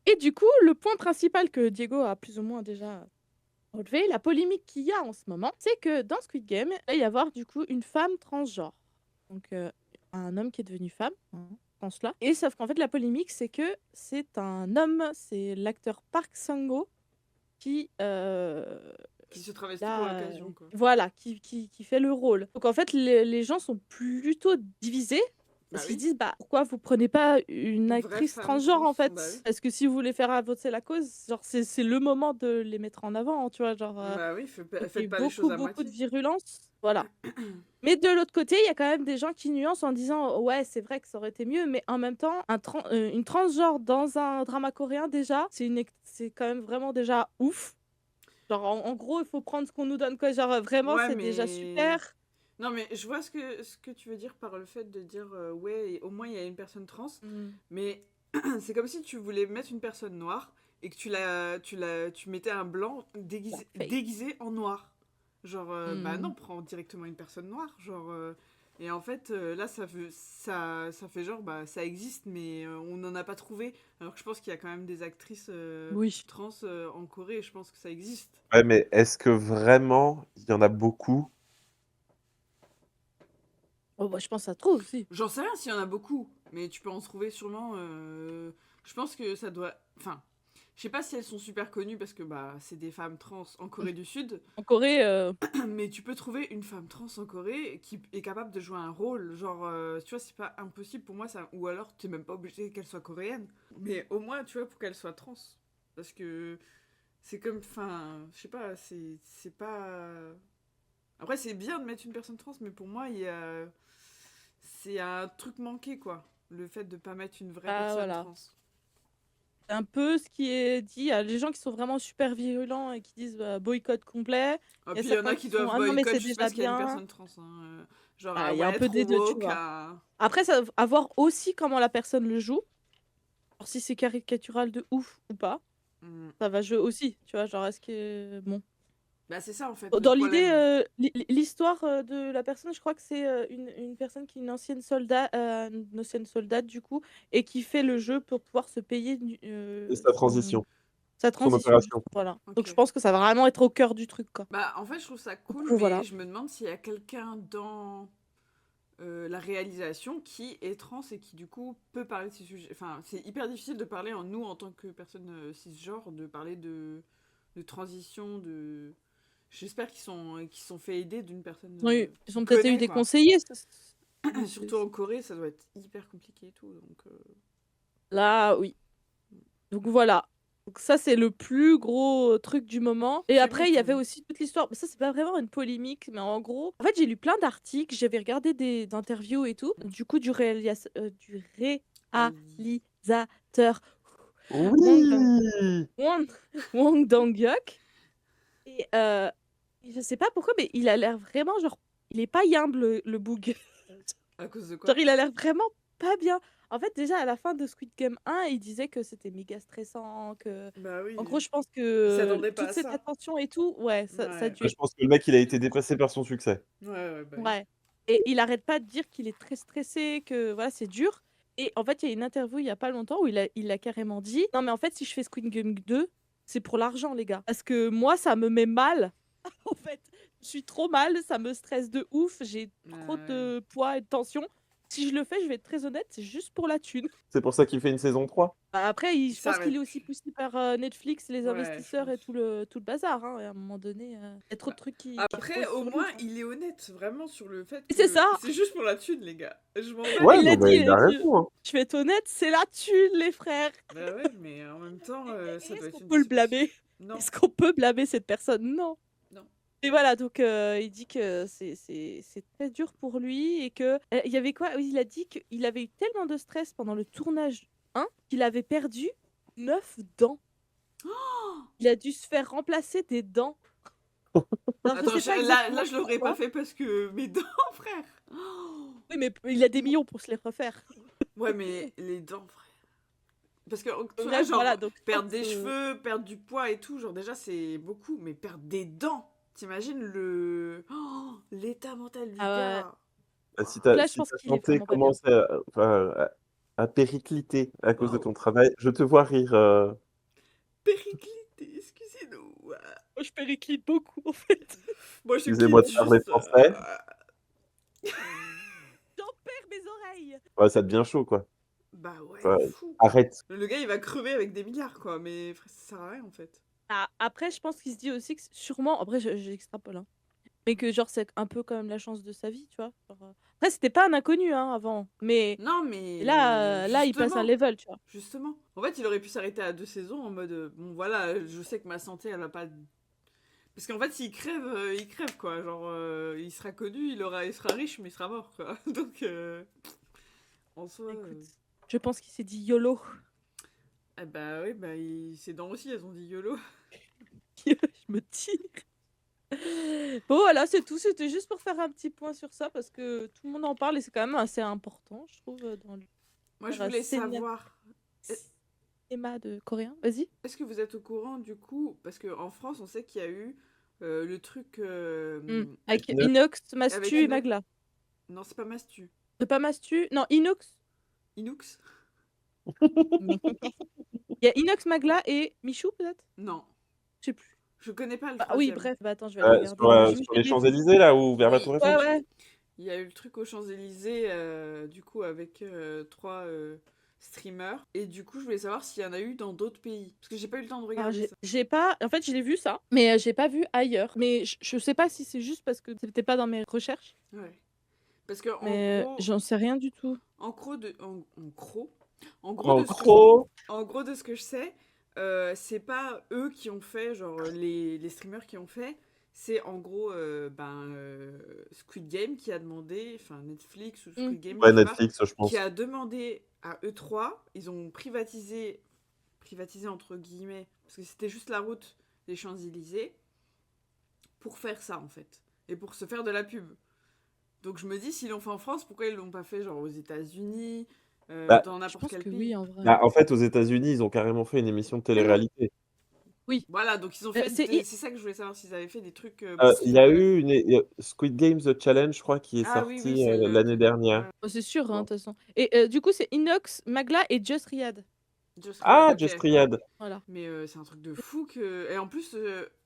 [SPEAKER 1] Et du coup, le point principal que Diego a plus ou moins déjà relevé, la polémique qu'il y a en ce moment, c'est que dans Squid Game, il va y avoir du coup une femme transgenre. Donc un homme qui est devenu femme, hein, dans cela. Et sauf qu'en fait, la polémique, c'est que c'est un homme, c'est l'acteur Park Sang-ho qui...
[SPEAKER 2] Qui se travestit
[SPEAKER 1] là,
[SPEAKER 2] pour l'occasion, quoi.
[SPEAKER 1] voilà, qui fait le rôle. Donc en fait, les gens sont plutôt divisés.
[SPEAKER 2] Bah
[SPEAKER 1] Parce qu'ils
[SPEAKER 2] oui.
[SPEAKER 1] disent, bah, pourquoi vous prenez pas une
[SPEAKER 2] Vraie
[SPEAKER 1] actrice
[SPEAKER 2] femme
[SPEAKER 1] transgenre,
[SPEAKER 2] trans.
[SPEAKER 1] en fait?
[SPEAKER 2] Bah oui.
[SPEAKER 1] Parce que si vous voulez faire avancer la cause, genre, c'est le moment de les mettre en avant, hein, tu vois, genre...
[SPEAKER 2] Bah oui,
[SPEAKER 1] il y a
[SPEAKER 2] faites
[SPEAKER 1] eu
[SPEAKER 2] pas les choses à
[SPEAKER 1] beaucoup de
[SPEAKER 2] moitié.
[SPEAKER 1] virulence, voilà. Mais de l'autre côté, il y a quand même des gens qui nuancent en disant, ouais, c'est vrai que ça aurait été mieux, mais en même temps, une transgenre dans un drama coréen, déjà, c'est quand même vraiment déjà ouf. Genre, en gros, il faut prendre ce qu'on nous donne, quoi. Genre, vraiment,
[SPEAKER 2] Ouais,
[SPEAKER 1] c'est déjà
[SPEAKER 2] mais.
[SPEAKER 1] super.
[SPEAKER 2] Non, mais je vois ce que tu veux dire par le fait de dire ouais, au moins il y a une personne trans, mais c'est comme si tu voulais mettre une personne noire et que tu mettais un blanc
[SPEAKER 1] Blackface.
[SPEAKER 2] déguisé en noir. Genre, bah
[SPEAKER 1] Mm.
[SPEAKER 2] non, prends directement une personne noire. Genre, et en fait, là, ça fait genre, bah ça existe, mais on n'en a pas trouvé. Alors que je pense qu'il y a quand même des actrices
[SPEAKER 1] Oui.
[SPEAKER 2] trans en Corée, et je pense que ça existe.
[SPEAKER 3] Ouais, mais est-ce que vraiment il y en a beaucoup?
[SPEAKER 1] Oh, bah, je pense à trop aussi.
[SPEAKER 2] J'en sais rien s'il y en a beaucoup, mais tu peux en trouver sûrement. Je pense que ça doit. Enfin, je sais pas si elles sont super connues parce que bah c'est des femmes trans en Corée du Sud,
[SPEAKER 1] En Corée,
[SPEAKER 2] mais tu peux trouver une femme trans en Corée qui est capable de jouer un rôle. Genre, tu vois, c'est pas impossible pour moi ça. Ou alors t'es même pas obligé qu'elle soit coréenne, mais au moins tu vois pour qu'elle soit trans, parce que c'est comme. Enfin, je sais pas, c'est pas. Après c'est bien de mettre une personne trans, mais pour moi il y a c'est un truc manqué, quoi. Le fait de pas mettre une vraie personne
[SPEAKER 1] voilà.
[SPEAKER 2] trans.
[SPEAKER 1] C'est un peu ce qui est dit. Il y a les gens qui sont vraiment super virulents et qui disent bah, boycott complet.
[SPEAKER 2] Et
[SPEAKER 1] Il y a
[SPEAKER 2] puis il y en
[SPEAKER 1] certains
[SPEAKER 2] a
[SPEAKER 1] qui
[SPEAKER 2] qui
[SPEAKER 1] font
[SPEAKER 2] doivent
[SPEAKER 1] ah non, mais
[SPEAKER 2] boycott
[SPEAKER 1] c'est
[SPEAKER 2] juste
[SPEAKER 1] déjà
[SPEAKER 2] parce qu'il y a une
[SPEAKER 1] bien.
[SPEAKER 2] personne trans. Hein. Genre,
[SPEAKER 1] Ah,
[SPEAKER 2] ah
[SPEAKER 1] il y a un
[SPEAKER 2] ouais,
[SPEAKER 1] peu des
[SPEAKER 2] trop
[SPEAKER 1] deux, tu
[SPEAKER 2] woke.
[SPEAKER 1] vois.
[SPEAKER 2] Ah.
[SPEAKER 1] Après, ça va voir aussi comment la personne le joue. Alors, si c'est caricatural de ouf ou pas.
[SPEAKER 2] Mm.
[SPEAKER 1] Ça va jouer aussi, tu vois. Genre, est-ce que. Bon.
[SPEAKER 2] Bah c'est ça en fait le
[SPEAKER 1] Dans l'idée,
[SPEAKER 2] problème.
[SPEAKER 1] l'histoire de la personne, je crois que c'est une personne qui est une ancienne soldate du coup, et qui fait le jeu pour pouvoir se payer
[SPEAKER 3] Et sa transition,
[SPEAKER 1] sa
[SPEAKER 3] son
[SPEAKER 1] transition, juste.
[SPEAKER 3] opération.
[SPEAKER 1] Voilà. Donc je
[SPEAKER 2] Ok.
[SPEAKER 1] pense que ça va vraiment être au cœur du truc, quoi.
[SPEAKER 2] Bah en fait je trouve ça
[SPEAKER 1] Du
[SPEAKER 2] cool,
[SPEAKER 1] coup,
[SPEAKER 2] mais
[SPEAKER 1] voilà.
[SPEAKER 2] je me demande s'il y a quelqu'un dans la réalisation qui est trans et qui du coup peut parler de ces sujets. Enfin c'est hyper difficile de parler en nous en tant que personne cisgenre, de parler de transition, de... J'espère qu'ils sont fait aider d'une personne
[SPEAKER 1] Oui, ils
[SPEAKER 2] qui
[SPEAKER 1] ont peut-être eu
[SPEAKER 2] connaît,
[SPEAKER 1] des
[SPEAKER 2] quoi.
[SPEAKER 1] conseillers.
[SPEAKER 2] Surtout en Corée, ça doit être hyper compliqué et tout. Donc,
[SPEAKER 1] Là, oui. Donc voilà. Donc ça, c'est le plus gros truc du moment. Et
[SPEAKER 2] Tu
[SPEAKER 1] après, il y avait
[SPEAKER 2] m'étonnes.
[SPEAKER 1] aussi toute l'histoire. Ça, c'est pas vraiment une polémique, mais en gros, en fait, j'ai lu plein d'articles, j'avais regardé des interviews et tout. Du coup, du
[SPEAKER 2] Allez.
[SPEAKER 1] réalisateur Wang Dong,
[SPEAKER 3] Oui!
[SPEAKER 1] Wang, Wang Dong-hyuk. Et je sais pas pourquoi, mais il a l'air vraiment genre, il est pas humble le Boog.
[SPEAKER 2] À cause de
[SPEAKER 1] Genre,
[SPEAKER 2] quoi?
[SPEAKER 1] il a l'air vraiment pas bien. En fait, déjà, à la fin de Squid Game 1, il disait que c'était méga stressant, que...
[SPEAKER 2] Bah
[SPEAKER 1] En
[SPEAKER 2] oui,
[SPEAKER 1] gros, je pense
[SPEAKER 2] il
[SPEAKER 1] que
[SPEAKER 2] s'attendait pas
[SPEAKER 1] toute
[SPEAKER 2] à
[SPEAKER 1] cette
[SPEAKER 2] ça.
[SPEAKER 1] attention et tout, ouais, ça a
[SPEAKER 2] Ouais.
[SPEAKER 1] dû
[SPEAKER 3] Ouais, je
[SPEAKER 1] être...
[SPEAKER 3] pense que le mec, il a été dépassé par son succès.
[SPEAKER 2] Ouais, bah oui.
[SPEAKER 1] Ouais. Et il arrête pas de dire qu'il est très stressé, que voilà, c'est dur. Et en fait, il y a une interview il y a pas longtemps où il a carrément dit: «Non, mais en fait, si je fais Squid Game 2, c'est pour l'argent, les gars. Parce que moi, ça me met mal. En fait, je suis trop mal, ça me stresse de ouf, j'ai trop
[SPEAKER 2] Ouais.
[SPEAKER 1] de poids et de tension. Si je le fais, je vais être très honnête, c'est juste pour la thune.»
[SPEAKER 3] C'est pour ça qu'il fait une saison 3.
[SPEAKER 1] Bah, après,
[SPEAKER 2] Il
[SPEAKER 1] je pense qu'il est
[SPEAKER 2] s'arrête
[SPEAKER 1] aussi
[SPEAKER 2] plus.
[SPEAKER 1] poussé par Netflix, les
[SPEAKER 2] Ouais, je
[SPEAKER 1] investisseurs et
[SPEAKER 2] pense.
[SPEAKER 1] tout le bazar, hein. Et à un moment donné, il y a trop de
[SPEAKER 2] Bah,
[SPEAKER 1] trucs qui
[SPEAKER 2] après,
[SPEAKER 1] reposent
[SPEAKER 2] au
[SPEAKER 1] sur lui,
[SPEAKER 2] moins,
[SPEAKER 1] quoi.
[SPEAKER 2] il est honnête vraiment sur le fait
[SPEAKER 1] Et c'est
[SPEAKER 2] que
[SPEAKER 1] ça!
[SPEAKER 2] c'est juste pour la thune, les gars. Je m'en bats
[SPEAKER 3] Ouais,
[SPEAKER 2] les
[SPEAKER 1] Il l'a
[SPEAKER 3] non,
[SPEAKER 1] dit,
[SPEAKER 3] mais
[SPEAKER 2] couilles.
[SPEAKER 1] il
[SPEAKER 3] il
[SPEAKER 1] a
[SPEAKER 3] a
[SPEAKER 1] dit:
[SPEAKER 3] raison, hein.
[SPEAKER 1] «Je vais être honnête, c'est la thune, les frères.»
[SPEAKER 2] Bah ouais, mais en même temps,
[SPEAKER 1] Et
[SPEAKER 2] ça doit
[SPEAKER 1] est-ce
[SPEAKER 2] être
[SPEAKER 1] qu'on
[SPEAKER 2] une
[SPEAKER 1] peut le
[SPEAKER 2] distraction.
[SPEAKER 1] blâmer?
[SPEAKER 2] Non,
[SPEAKER 1] Est-ce qu'on peut blâmer cette personne? Non.
[SPEAKER 2] non.
[SPEAKER 1] Et voilà, donc il dit que c'est très dur pour lui et que il y avait quoi? Oui, il a dit qu'il avait eu tellement de stress pendant le tournage 1 qu'il avait perdu 9 dents. Il a dû se faire remplacer des dents. Alors je
[SPEAKER 2] Attends,
[SPEAKER 1] sais pas
[SPEAKER 2] là,
[SPEAKER 1] exactement
[SPEAKER 2] je l'aurais pas
[SPEAKER 1] pourquoi.
[SPEAKER 2] fait parce que mes dents, frère. Oh,
[SPEAKER 1] Oui, mais il a des millions pour se les refaire.
[SPEAKER 2] ouais, mais les dents, frère. Parce que, tu vois,
[SPEAKER 1] Bref, voilà,
[SPEAKER 2] genre,
[SPEAKER 1] donc je
[SPEAKER 2] perdre
[SPEAKER 1] pense
[SPEAKER 2] des cheveux, perdre du poids et tout, genre, déjà, c'est beaucoup, mais perdre des dents, t'imagines l'état mental du
[SPEAKER 1] ah ouais.
[SPEAKER 2] gars.
[SPEAKER 3] Bah,
[SPEAKER 2] Waouh.
[SPEAKER 1] Donc là, je
[SPEAKER 3] si
[SPEAKER 1] pense
[SPEAKER 3] ta
[SPEAKER 1] qu'il est
[SPEAKER 3] santé
[SPEAKER 1] vraiment pas bien.
[SPEAKER 3] commence à péricliter à cause de
[SPEAKER 2] Waouh.
[SPEAKER 3] ton travail, je te vois rire.
[SPEAKER 2] Périclité, excusez-nous.
[SPEAKER 1] Moi, je périclite beaucoup, en fait.
[SPEAKER 2] Moi, je
[SPEAKER 3] Excusez-moi
[SPEAKER 2] quitte
[SPEAKER 3] de parler
[SPEAKER 2] juste.
[SPEAKER 3] français.
[SPEAKER 1] J'en perds mes oreilles.
[SPEAKER 3] Ouais, ça devient chaud, quoi.
[SPEAKER 2] Bah ouais,
[SPEAKER 3] Ouais,
[SPEAKER 2] fou.
[SPEAKER 3] arrête.
[SPEAKER 2] Le gars, il va crever avec des milliards, quoi, mais frère, ça sert à rien, en fait.
[SPEAKER 1] Ah, après, je pense qu'il se dit aussi que sûrement, après, j'extrapole, hein, mais que genre, c'est un peu quand même la chance de sa vie, tu vois. Genre, après, c'était pas un inconnu, hein, avant, mais
[SPEAKER 2] Non, mais
[SPEAKER 1] là, il passe un
[SPEAKER 2] justement,
[SPEAKER 1] level, tu vois.
[SPEAKER 2] justement. En fait, il aurait pu s'arrêter à 2 saisons en mode, bon, voilà, je sais que ma santé, elle va pas. Parce qu'en fait, s'il crève, il crève, quoi. Genre, il sera connu, il sera riche, mais il sera mort, quoi. Donc, en soi.
[SPEAKER 1] Écoute, je pense qu'il s'est dit YOLO.
[SPEAKER 2] Eh bah oui, bah, ses dents aussi, elles ont dit YOLO.
[SPEAKER 1] Je me tire. Bon, voilà, c'est tout. C'était juste pour faire un petit point sur ça parce que tout le monde en parle et c'est quand même assez important, je trouve, dans le
[SPEAKER 2] Moi, je voulais
[SPEAKER 1] cinéma
[SPEAKER 2] savoir,
[SPEAKER 1] de coréen. Vas-y.
[SPEAKER 2] est-ce que vous êtes au courant, du coup, parce qu'en France, on sait qu'il y a eu le truc
[SPEAKER 1] Avec
[SPEAKER 3] Inox.
[SPEAKER 1] Inox,
[SPEAKER 2] avec
[SPEAKER 1] Mastu et
[SPEAKER 2] Inox.
[SPEAKER 1] Magla.
[SPEAKER 2] Non, c'est pas Mastu.
[SPEAKER 1] Pas Mastu, non, Inox.
[SPEAKER 2] Inox.
[SPEAKER 1] Il y a Inox, Magla et Michou, peut-être?
[SPEAKER 2] Non,
[SPEAKER 1] Je sais plus.
[SPEAKER 2] je connais pas le
[SPEAKER 1] Bah, oui,
[SPEAKER 2] troisième.
[SPEAKER 1] bref, bah attends, je vais aller regarder, mais
[SPEAKER 3] Sur
[SPEAKER 1] je
[SPEAKER 3] les
[SPEAKER 1] l'ai vu.
[SPEAKER 3] Champs-Élysées, là, ou vers la
[SPEAKER 2] Oui,
[SPEAKER 3] Tour
[SPEAKER 1] Ouais,
[SPEAKER 3] Eiffel?
[SPEAKER 1] ouais.
[SPEAKER 2] il y a eu le truc aux Champs-Élysées, du coup, avec trois streamers. Et du coup, je voulais savoir s'il y en a eu dans d'autres pays. Parce que j'ai pas eu le temps de
[SPEAKER 1] Alors,
[SPEAKER 2] regarder ça.
[SPEAKER 1] j'ai pas. En fait, je l'ai vu ça, mais j'ai pas vu ailleurs. Mais je sais pas si c'est juste parce que c'était pas dans mes recherches,
[SPEAKER 2] Ouais. Parce que
[SPEAKER 1] mais j'en sais rien du tout.
[SPEAKER 2] en gros de, en gros, en gros
[SPEAKER 3] En
[SPEAKER 2] de ce que,
[SPEAKER 3] gros,
[SPEAKER 2] en gros de ce que je sais, c'est pas eux qui ont fait, genre les streamers qui ont fait. C'est en gros Squid Game qui a demandé, enfin Netflix ou
[SPEAKER 1] Hmm.
[SPEAKER 2] Squid Game, je
[SPEAKER 3] ouais,
[SPEAKER 2] sais pas,
[SPEAKER 3] Netflix, je
[SPEAKER 2] qui
[SPEAKER 3] pense.
[SPEAKER 2] a demandé à eux 3, ils ont privatisé entre guillemets, parce que c'était juste la route des Champs-Élysées, pour faire ça en fait, et pour se faire de la pub. Donc je me dis, s'ils l'ont fait en France, pourquoi ils l'ont pas fait genre aux États-Unis,
[SPEAKER 3] Bah,
[SPEAKER 2] dans
[SPEAKER 1] Je
[SPEAKER 2] n'importe
[SPEAKER 1] pense
[SPEAKER 2] quel
[SPEAKER 1] que oui,
[SPEAKER 2] pays.
[SPEAKER 1] en vrai.
[SPEAKER 3] en fait, aux États-Unis, ils ont carrément fait une émission de télé-réalité.
[SPEAKER 1] Oui.
[SPEAKER 2] Voilà, donc ils ont fait.
[SPEAKER 1] C'est
[SPEAKER 2] C'est ça que je voulais savoir s'ils avaient fait des trucs pour se
[SPEAKER 3] Il y
[SPEAKER 2] faire
[SPEAKER 3] a
[SPEAKER 2] de la
[SPEAKER 3] eu
[SPEAKER 2] pub.
[SPEAKER 3] Squid Game The Challenge, je crois, qui est
[SPEAKER 2] Ah oui, oui,
[SPEAKER 3] sorti
[SPEAKER 2] celle
[SPEAKER 3] l'année dernière.
[SPEAKER 2] ouais,
[SPEAKER 1] oh, c'est sûr, hein, de
[SPEAKER 3] Bon.
[SPEAKER 1] toute façon. Et du coup, c'est Inox, Magla et Just Riyad.
[SPEAKER 2] Just Riyad,
[SPEAKER 3] Ah,
[SPEAKER 2] ok.
[SPEAKER 3] Just Riyad.
[SPEAKER 1] Voilà.
[SPEAKER 2] Mais c'est un truc de fou que. Et en plus,